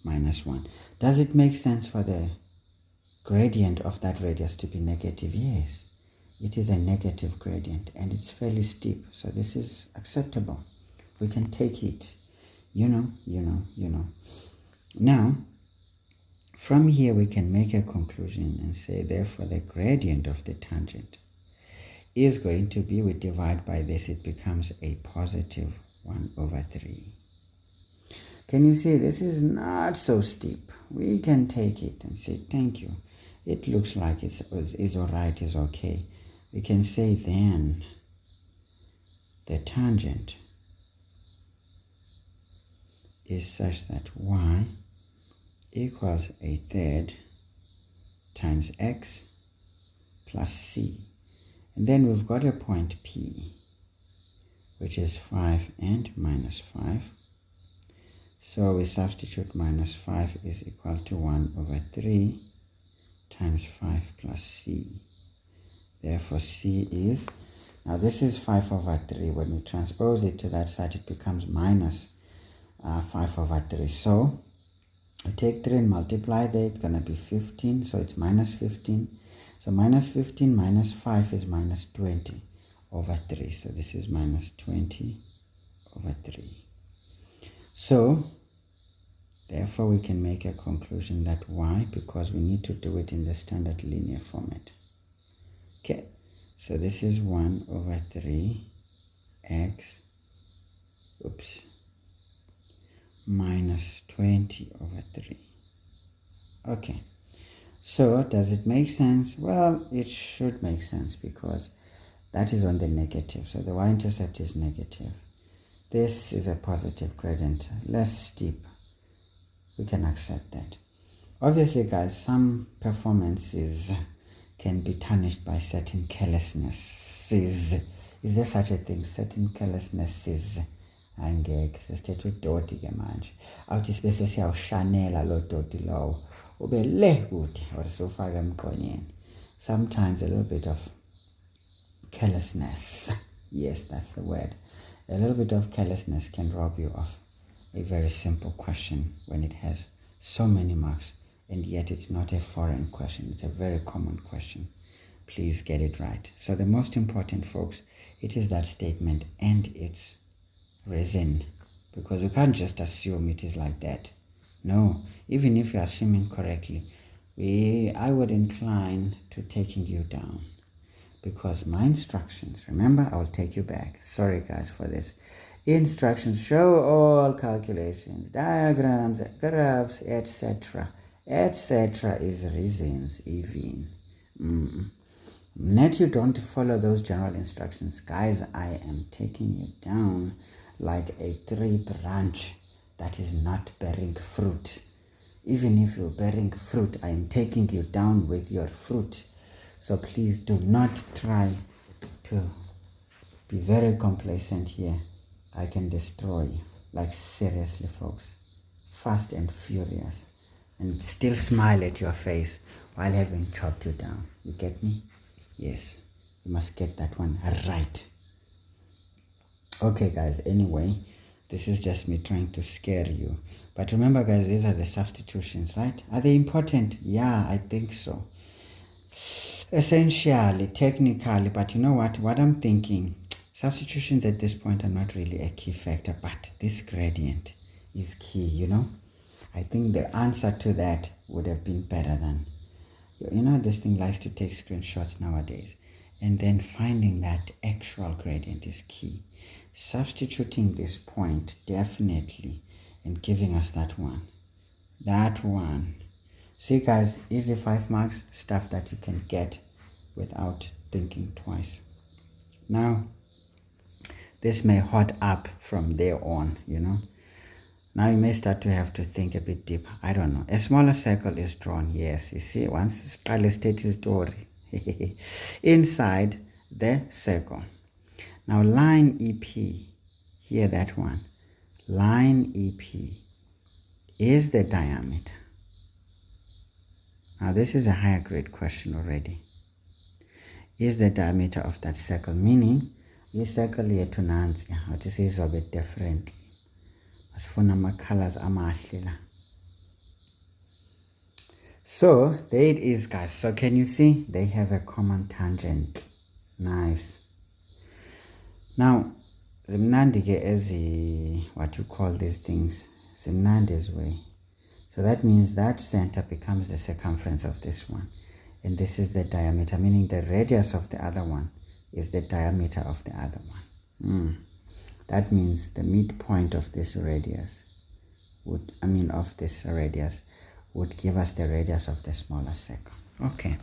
-1. Does it make sense for the gradient of that radius to be negative? Yes, it is a negative gradient and it's fairly steep, so this is acceptable. We can take it, you know. Now from here we can make a conclusion and say therefore the gradient of the tangent is going to be, we divide by this, it becomes a positive 1/3. Can you see this is not so steep? We can take it and say thank you. It looks like it's all right, it's okay. We can say then the tangent is such that y equals 1/3 times x plus c. And then we've got a point P, which is 5 and minus 5. So we substitute minus 5 is equal to 1 over 3 times 5 plus c. Therefore, c is, now this is 5 over 3. When we transpose it to that side, it becomes minus 5 over 3. So I take 3 and multiply there, it's going to be 15. So it's minus 15. So minus 15 minus 5 is minus 20 over 3. So this is minus 20 over 3. So therefore we can make a conclusion that y, because we need to do it in the standard linear format. Okay, so this is 1 over 3 x, minus 20 over 3. Okay, so does it make sense? Well, it should make sense because that is on the negative. So the y-intercept is negative. This is a positive gradient, less steep. We can accept that. Obviously, guys, some performances can be tarnished by certain carelessnesses. Is there such a thing? Certain carelessnesses. Angeke sesithetha udoti ke manje. Awuthi sibese siyawushanela lo doti lowo. Ube le kude or sofaka emqonyeni. Sometimes a little bit of carelessness. Yes, that's the word. A little bit of carelessness can rob you of a very simple question when it has so many marks, and yet it's not a foreign question. It's a very common question. Please get it right. So the most important, folks, it is that statement and its reason, because you can't just assume it is like that. No, even if you're assuming correctly, I would incline to taking you down, because my instructions, remember, I will take you back. Sorry guys for this. Instructions show all calculations, diagrams, graphs, etc. etc. is reasons even. Net you don't follow those general instructions, guys, I am taking you down like a tree branch that is not bearing fruit. Even if you're bearing fruit, I am taking you down with your fruit. So please do not try to be very complacent here. I can destroy you, like seriously, folks, fast and furious, and still smile at your face while having chopped you down. You get me? Yes, you must get that one right. Okay guys, anyway, this is just me trying to scare you. But remember guys, these are the substitutions, right? Are they important? Yeah, I think so. Essentially, technically, but you know what I'm thinking, substitutions at this point are not really a key factor, but this gradient is key, you know. I think the answer to that would have been better than, you know, this thing likes to take screenshots nowadays, and then finding that actual gradient is key. Substituting this point definitely and giving us that one. See guys, easy 5 marks, stuff that you can get without thinking twice. Now this may hot up from there on, you know. Now you may start to have to think a bit deeper. I don't know. A smaller circle is drawn. Yes, you see, once the state is story inside the circle. Now line EP, here that one, line EP is the diameter. Now this is a higher grade question already. Is the diameter of that circle, meaning this circle here to nansi, how to say is a bit differently. As for my colors, so there it is guys. So can you see they have a common tangent? Nice. Now zimnandi ke ezi, what you call these things, zimnandi's way. So that means that center becomes the circumference of this one, and this is the diameter, meaning the radius of the other one is the diameter of the other one. That means the midpoint of this radius would give us the radius of the smaller circle. Okay,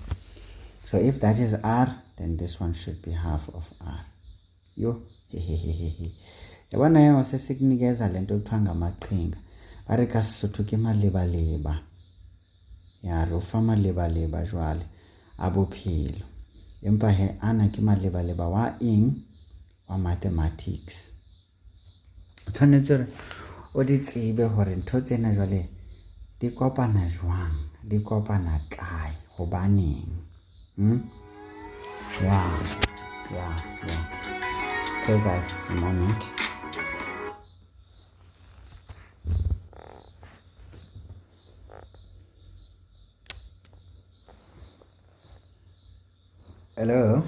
so if that is r, then this one should be half of r. Yo, yabona yena sesikunikeza lento ekuthiwa ngamaqhinga, ari kasisuthu ke maleba. ya re fa maleba-leba jwale a bophelo empa he ana ke maleba-leba wa eng wa mathematics tshwanetse re o di tsebe hore ntho tsena jwale di kopana jwang di kopana kae hobaneng yeah. Okay guys, a moment. Hello,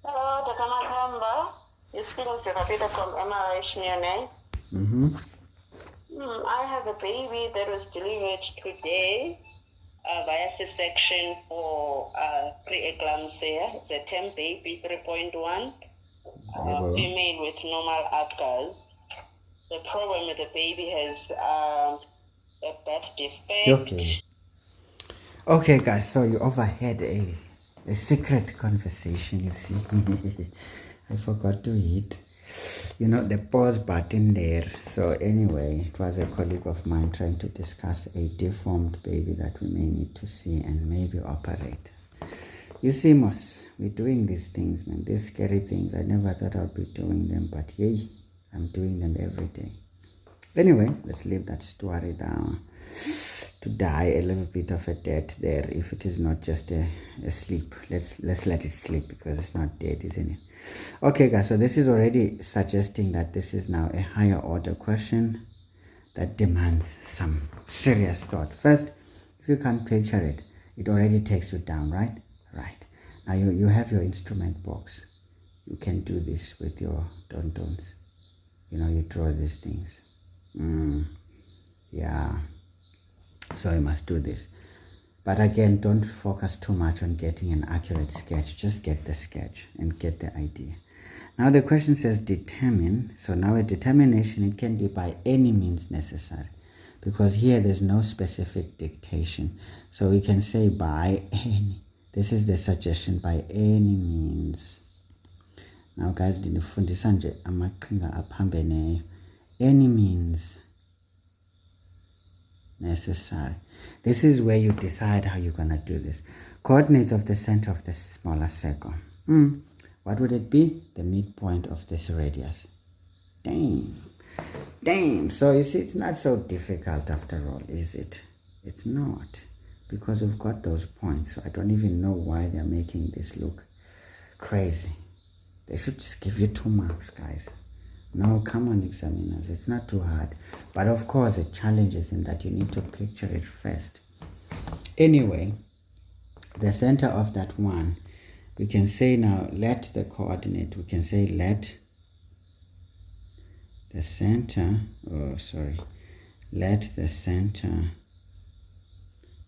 Dr. Makhamba. You're speaking to Kapita from MRH. I have a baby that was delivered today via C-section for pre-eclampsia. It's a 10 baby, 3.1, female with normal ABGAS. The problem with the baby has a birth defect. Okay guys, so you overheard a secret conversation, you see. I forgot to hit the pause button there. So anyway, it was a colleague of mine trying to discuss a deformed baby that we may need to see and maybe operate. You see, Moss, we're doing these things, man. These scary things. I never thought I'd be doing them, but yay, I'm doing them every day. Anyway, let's leave that story down to die a little bit of a death there. If it is not just a sleep, let's let it sleep, because it's not dead, isn't it? Okay guys, so this is already suggesting that this is now a higher order question that demands some serious thought. First, if you can't picture it, it already takes you down, right? Now you have your instrument box. You can do this with your dons. You draw these things. Yeah, so you must do this, but again, don't focus too much on getting an accurate sketch. Just get the sketch and get the idea. Now the question says determine. So now a determination, it can be by any means necessary, because here there's no specific dictation. So we can say by any. This is the suggestion, by any means. Now guys, ndinifundisa nje amaqhinga aphambeneyo. Any means necessary. This is where you decide how you're going to do this. Coordinates of the center of the smaller circle. What would it be? The midpoint of this radius. Damn. So you see, it's not so difficult after all, is it? It's not, because we've got those points. So I don't even know why they're making this look crazy. They should just give you 2 marks, guys. No, come on, examiners. It's not too hard. But of course, the challenge is in that you need to picture it first. Anyway, the center of that one, we can say now, let the coordinate, we can say let the center, let the center,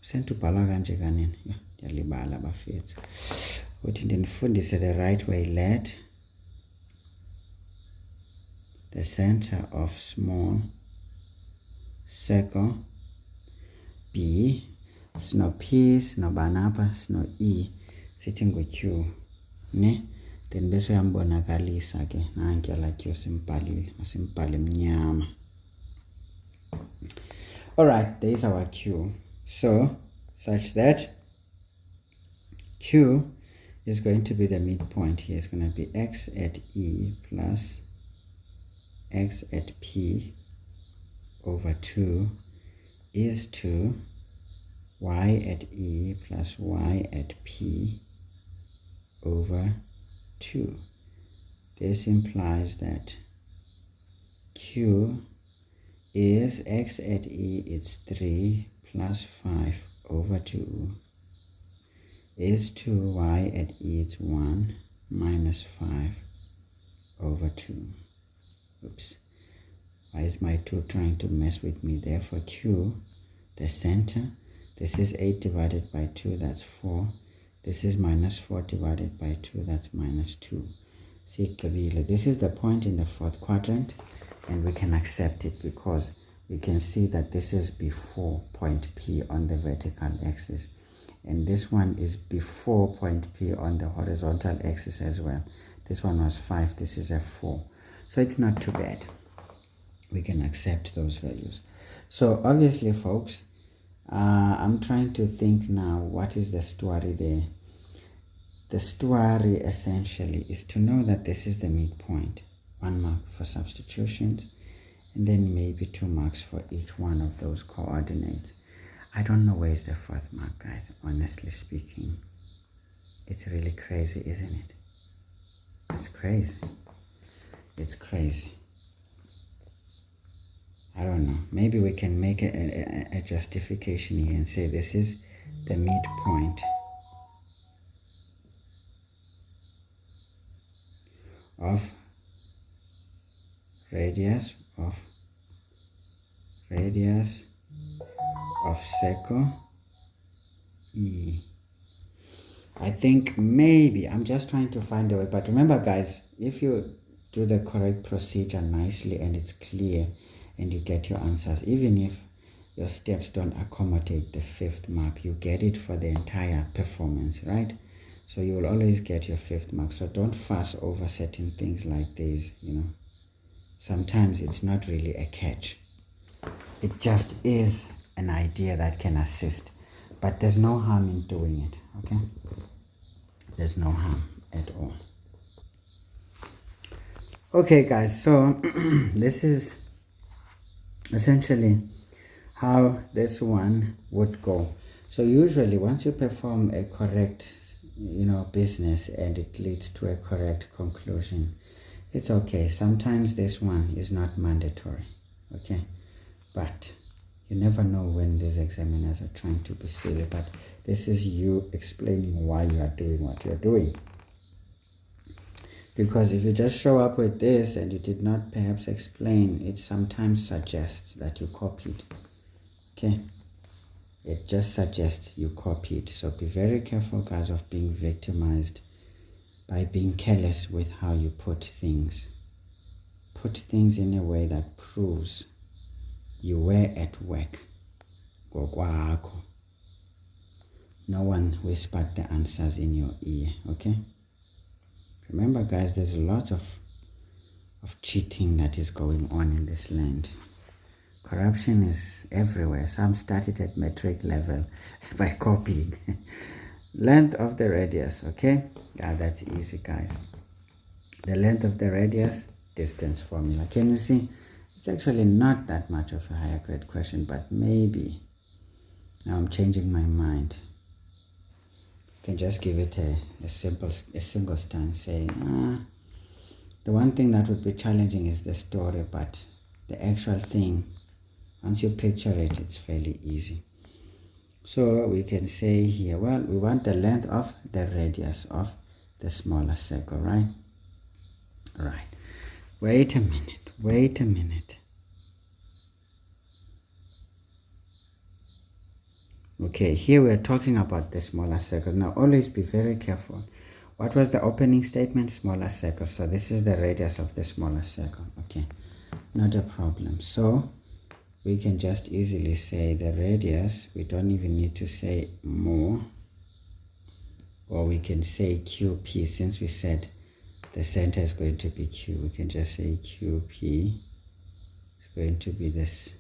ubhala kanje kanini? Yalibala bafethu. Uthi ndinifundise the right way. Let the center of small circle be sino P, sino banapa, sino E, sitting with Q, ne? Then bese uyambonakalisa ke nanke la Q simphalile, masimbhale mnyama. All right, there is our Q. So such that Q is going to be the midpoint here. It's going to be X at E plus X at P over 2 is to Y at E plus Y at P over 2. This implies that Q is X at E, it's 3 plus 5 over 2, is to Y at E, it's 1 minus 5 over 2. Oops. Why is my 2 trying to mess with me there? For Q, the center, this is 8 divided by 2, that's 4. This is minus 4 divided by 2, that's minus 2. See, this is the point in the 4th quadrant, and we can accept it because we can see that this is before point P on the vertical axis. And this one is before point P on the horizontal axis as well. This one was 5, this is a 4. So it's not too bad. We can accept those values. So obviously, folks, I'm trying to think now, what is the story there? The story essentially is to know that this is the midpoint. 1 mark for substitutions, and then maybe 2 marks for each one of those coordinates. I don't know where's the 4th mark, guys, honestly speaking. It's really crazy, isn't it? It's crazy. It's crazy. I don't know. Maybe we can make a justification here and say this is the midpoint of radius of circle E. I think maybe I'm just trying to find a way, but remember, guys, if you do the correct procedure nicely and it's clear and you get your answers, even if your steps don't accommodate the 5th mark, you get it for the entire performance, right? So you will always get your 5th mark. So don't fuss over certain things like this, you know. Sometimes it's not really a catch. It just is an idea that can assist, but there's no harm in doing it, okay? There's no harm at all. Okay, guys, so this is essentially how this one would go. So usually once you perform a correct, business and it leads to a correct conclusion, it's okay. Sometimes this one is not mandatory, okay? But you never know when these examiners are trying to be silly, but this is you explaining why you are doing what you're doing. Because if you just show up with this and you did not perhaps explain, it sometimes suggests that you copied, okay? It just suggests you copied. So be very careful, guys, of being victimized by being careless with how you put things. Put things in a way that proves you were at work. No one whispered the answers in your ear, okay? Remember, guys, there's lots of cheating that is going on in this land. Corruption is everywhere. Some started at metric level by copying. Length of the radius, okay? Yeah, that's easy, guys. The length of the radius, distance formula. Can you see? It's actually not that much of a higher grade question, but maybe now I'm changing my mind. You can just give it a single stance, say, the one thing that would be challenging is the story, but the actual thing, once you picture it, it's fairly easy. So we can say here, well, we want the length of the radius of the smaller circle, right? Right. Wait a minute. Okay, here we're talking about the smaller circle. Now, always be very careful. What was the opening statement? Smaller circle. So this is the radius of the smaller circle. Okay, not a problem. So we can just easily say the radius. We don't even need to say more. Or we can say QP, since we said the center is going to be Q. We can just say QP is going to be this.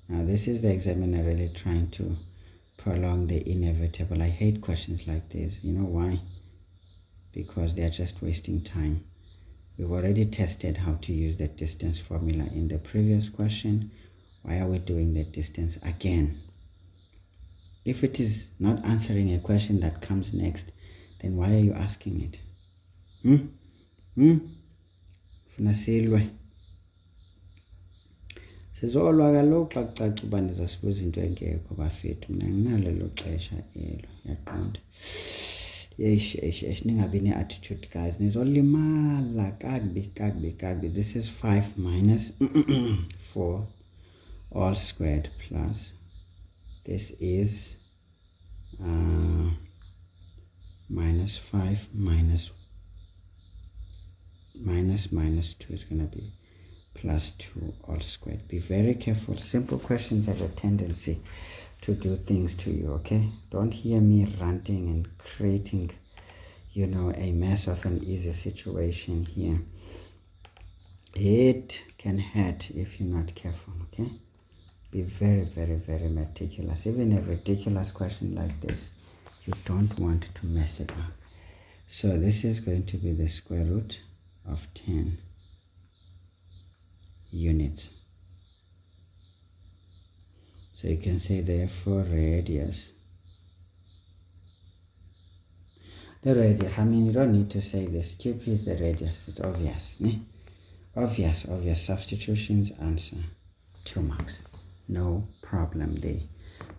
Now this is the examiner really trying to prolong the inevitable. I hate questions like this. You know why? Because they are just wasting time. We've already tested how to use the distance formula in the previous question. Why are we doing the distance again? If it is not answering a question that comes next, then why are you asking it? Funasilwe. Sizolwa kaloku xa kucaca uba ndizasibuza into engekho bafethu. Mna nginalo lo xesha elo, yaqonda. Yesh, ningabi ne-attitude, guys. Nizolimala kakubi. This is 5 minus 4 all squared plus. This is minus 5 minus 2 is going to be plus 2 all squared. Be very careful. Simple questions have a tendency to do things to you, okay? Don't hear me ranting and creating, a mess of an easy situation here. It can hurt if you're not careful, okay? be very, very, very meticulous. Even a ridiculous question like this, you don't want to mess it up. So this is going to be the square root of 10 units. So you can say therefore radius. The radius, I mean, you don't need to say this. QP is the radius. It's obvious. Obvious substitutions, answer 2 marks. No problem there.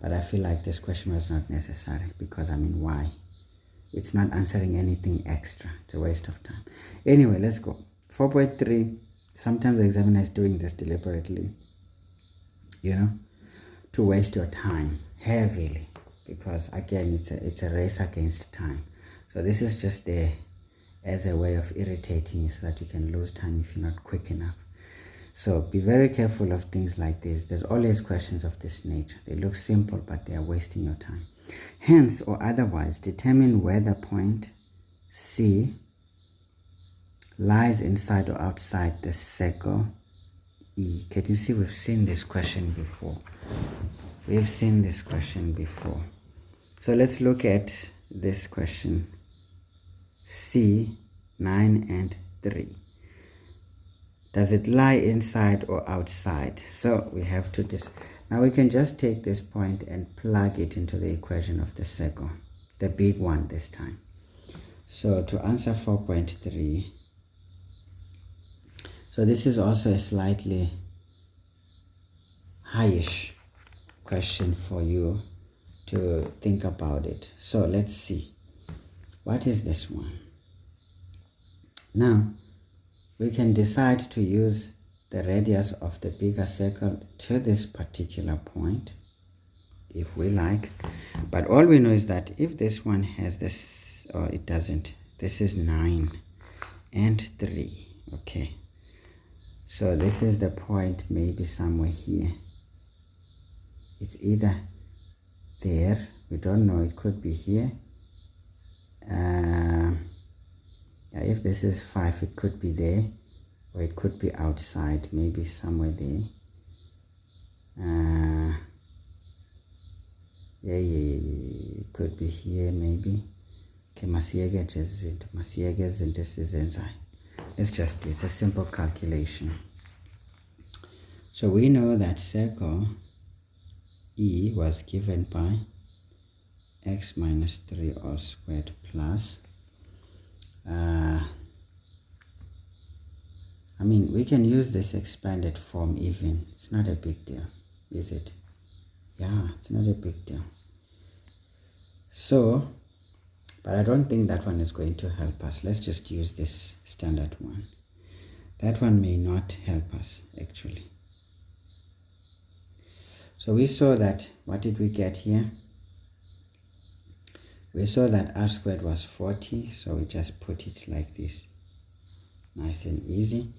But I feel like this question was not necessary because, I mean, why? It's not answering anything extra. It's a waste of time. Anyway, let's go. 4.3. Sometimes the examiner is doing this deliberately, to waste your time heavily, because again, it's a race against time. So this is just there as a way of irritating you so that you can lose time if you're not quick enough. So be very careful of things like this. There's always questions of this nature. They look simple, but they are wasting your time. Hence, or otherwise, determine whether point C lies inside or outside the circle E. Can you see we've seen this question before? We've seen this question before. So let's look at this question. C, 9 and 3. Does it lie inside or outside? So we have to now we can just take this point and plug it into the equation of the circle, the big one this time. So to answer 4.3, so this is also a slightly highish question for you to think about it. So let's see. What is this one? Now, we can decide to use the radius of the bigger circle to this particular point, if we like. But all we know is that if this one has this, or it doesn't, this is 9 and 3. Okay. So this is the point, maybe somewhere here. It's either there, we don't know, it could be here. If this is 5, it could be there, or it could be outside, maybe somewhere there. It could be here, maybe. Okay, let's just do it. It's a simple calculation. So we know that circle E was given by x minus 3 all squared plus, I mean, we can use this expanded form even. It's not a big deal, is it? Yeah, it's not a big deal. So, but I don't think that one is going to help us. Let's just use this standard one. That one may not help us, actually. So we saw that, what did we get here? We saw that r squared was 40, so we just put it like this. Nice and easy.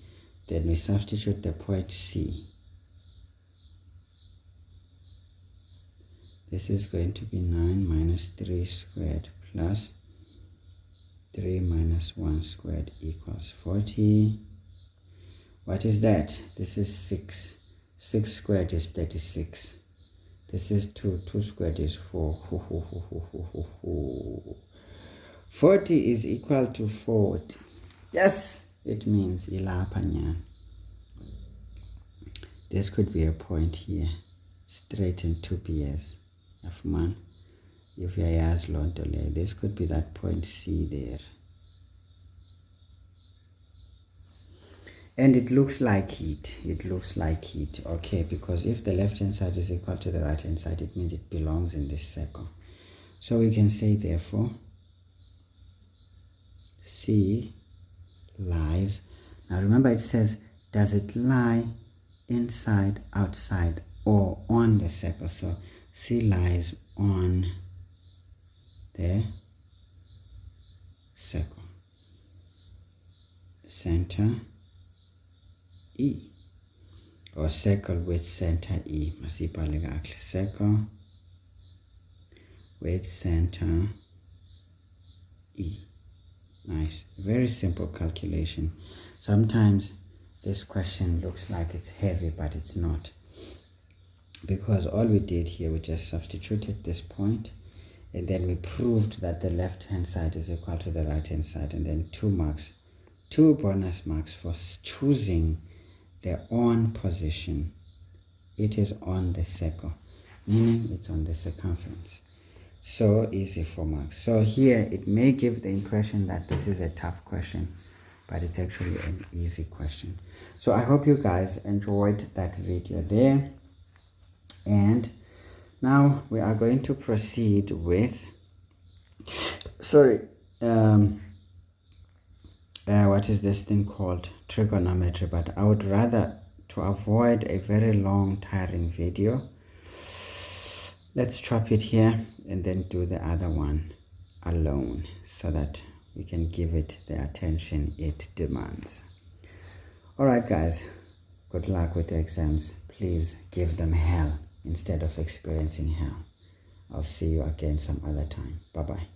Then we substitute the point C. This is going to be 9 minus 3 squared plus 3 minus 1 squared equals 40. What is that? This is 6. 6 squared is 36. This is 2. 2 squared is 4. 40 is equal to 40. Yes, it means ilapha. This could be a point here. Straight in 2 p's. Man, if you ask Lontole, this could be that point C there. And it looks like it. It looks like it. Okay, because if the left hand side is equal to the right hand side, it means it belongs in this circle. So we can say, therefore, C lies. Now remember, it says, does it lie inside, outside, or on the circle? So C lies on the circle. Center E, or circle with center E. Circle with center E. Nice. Very simple calculation. Sometimes this question looks like it's heavy, but it's not. because all we did here, we just substituted this point, and then we proved that the left hand side is equal to the right hand side, and then 2 marks, 2 bonus marks for choosing the on position. It is on the circle, meaning it's on the circumference. So easy, 4 marks. So here it may give the impression that this is a tough question, but it's actually an easy question. So I hope you guys enjoyed that video there. And now we are going to proceed with, what is this thing called? Trigonometry. But I would rather, to avoid a very long tiring video, let's chop it here and then do the other one alone, so that we can give it the attention it demands. Alright guys, good luck with the exams. Please give them hell instead of experiencing hell. I'll see you again some other time. Bye bye.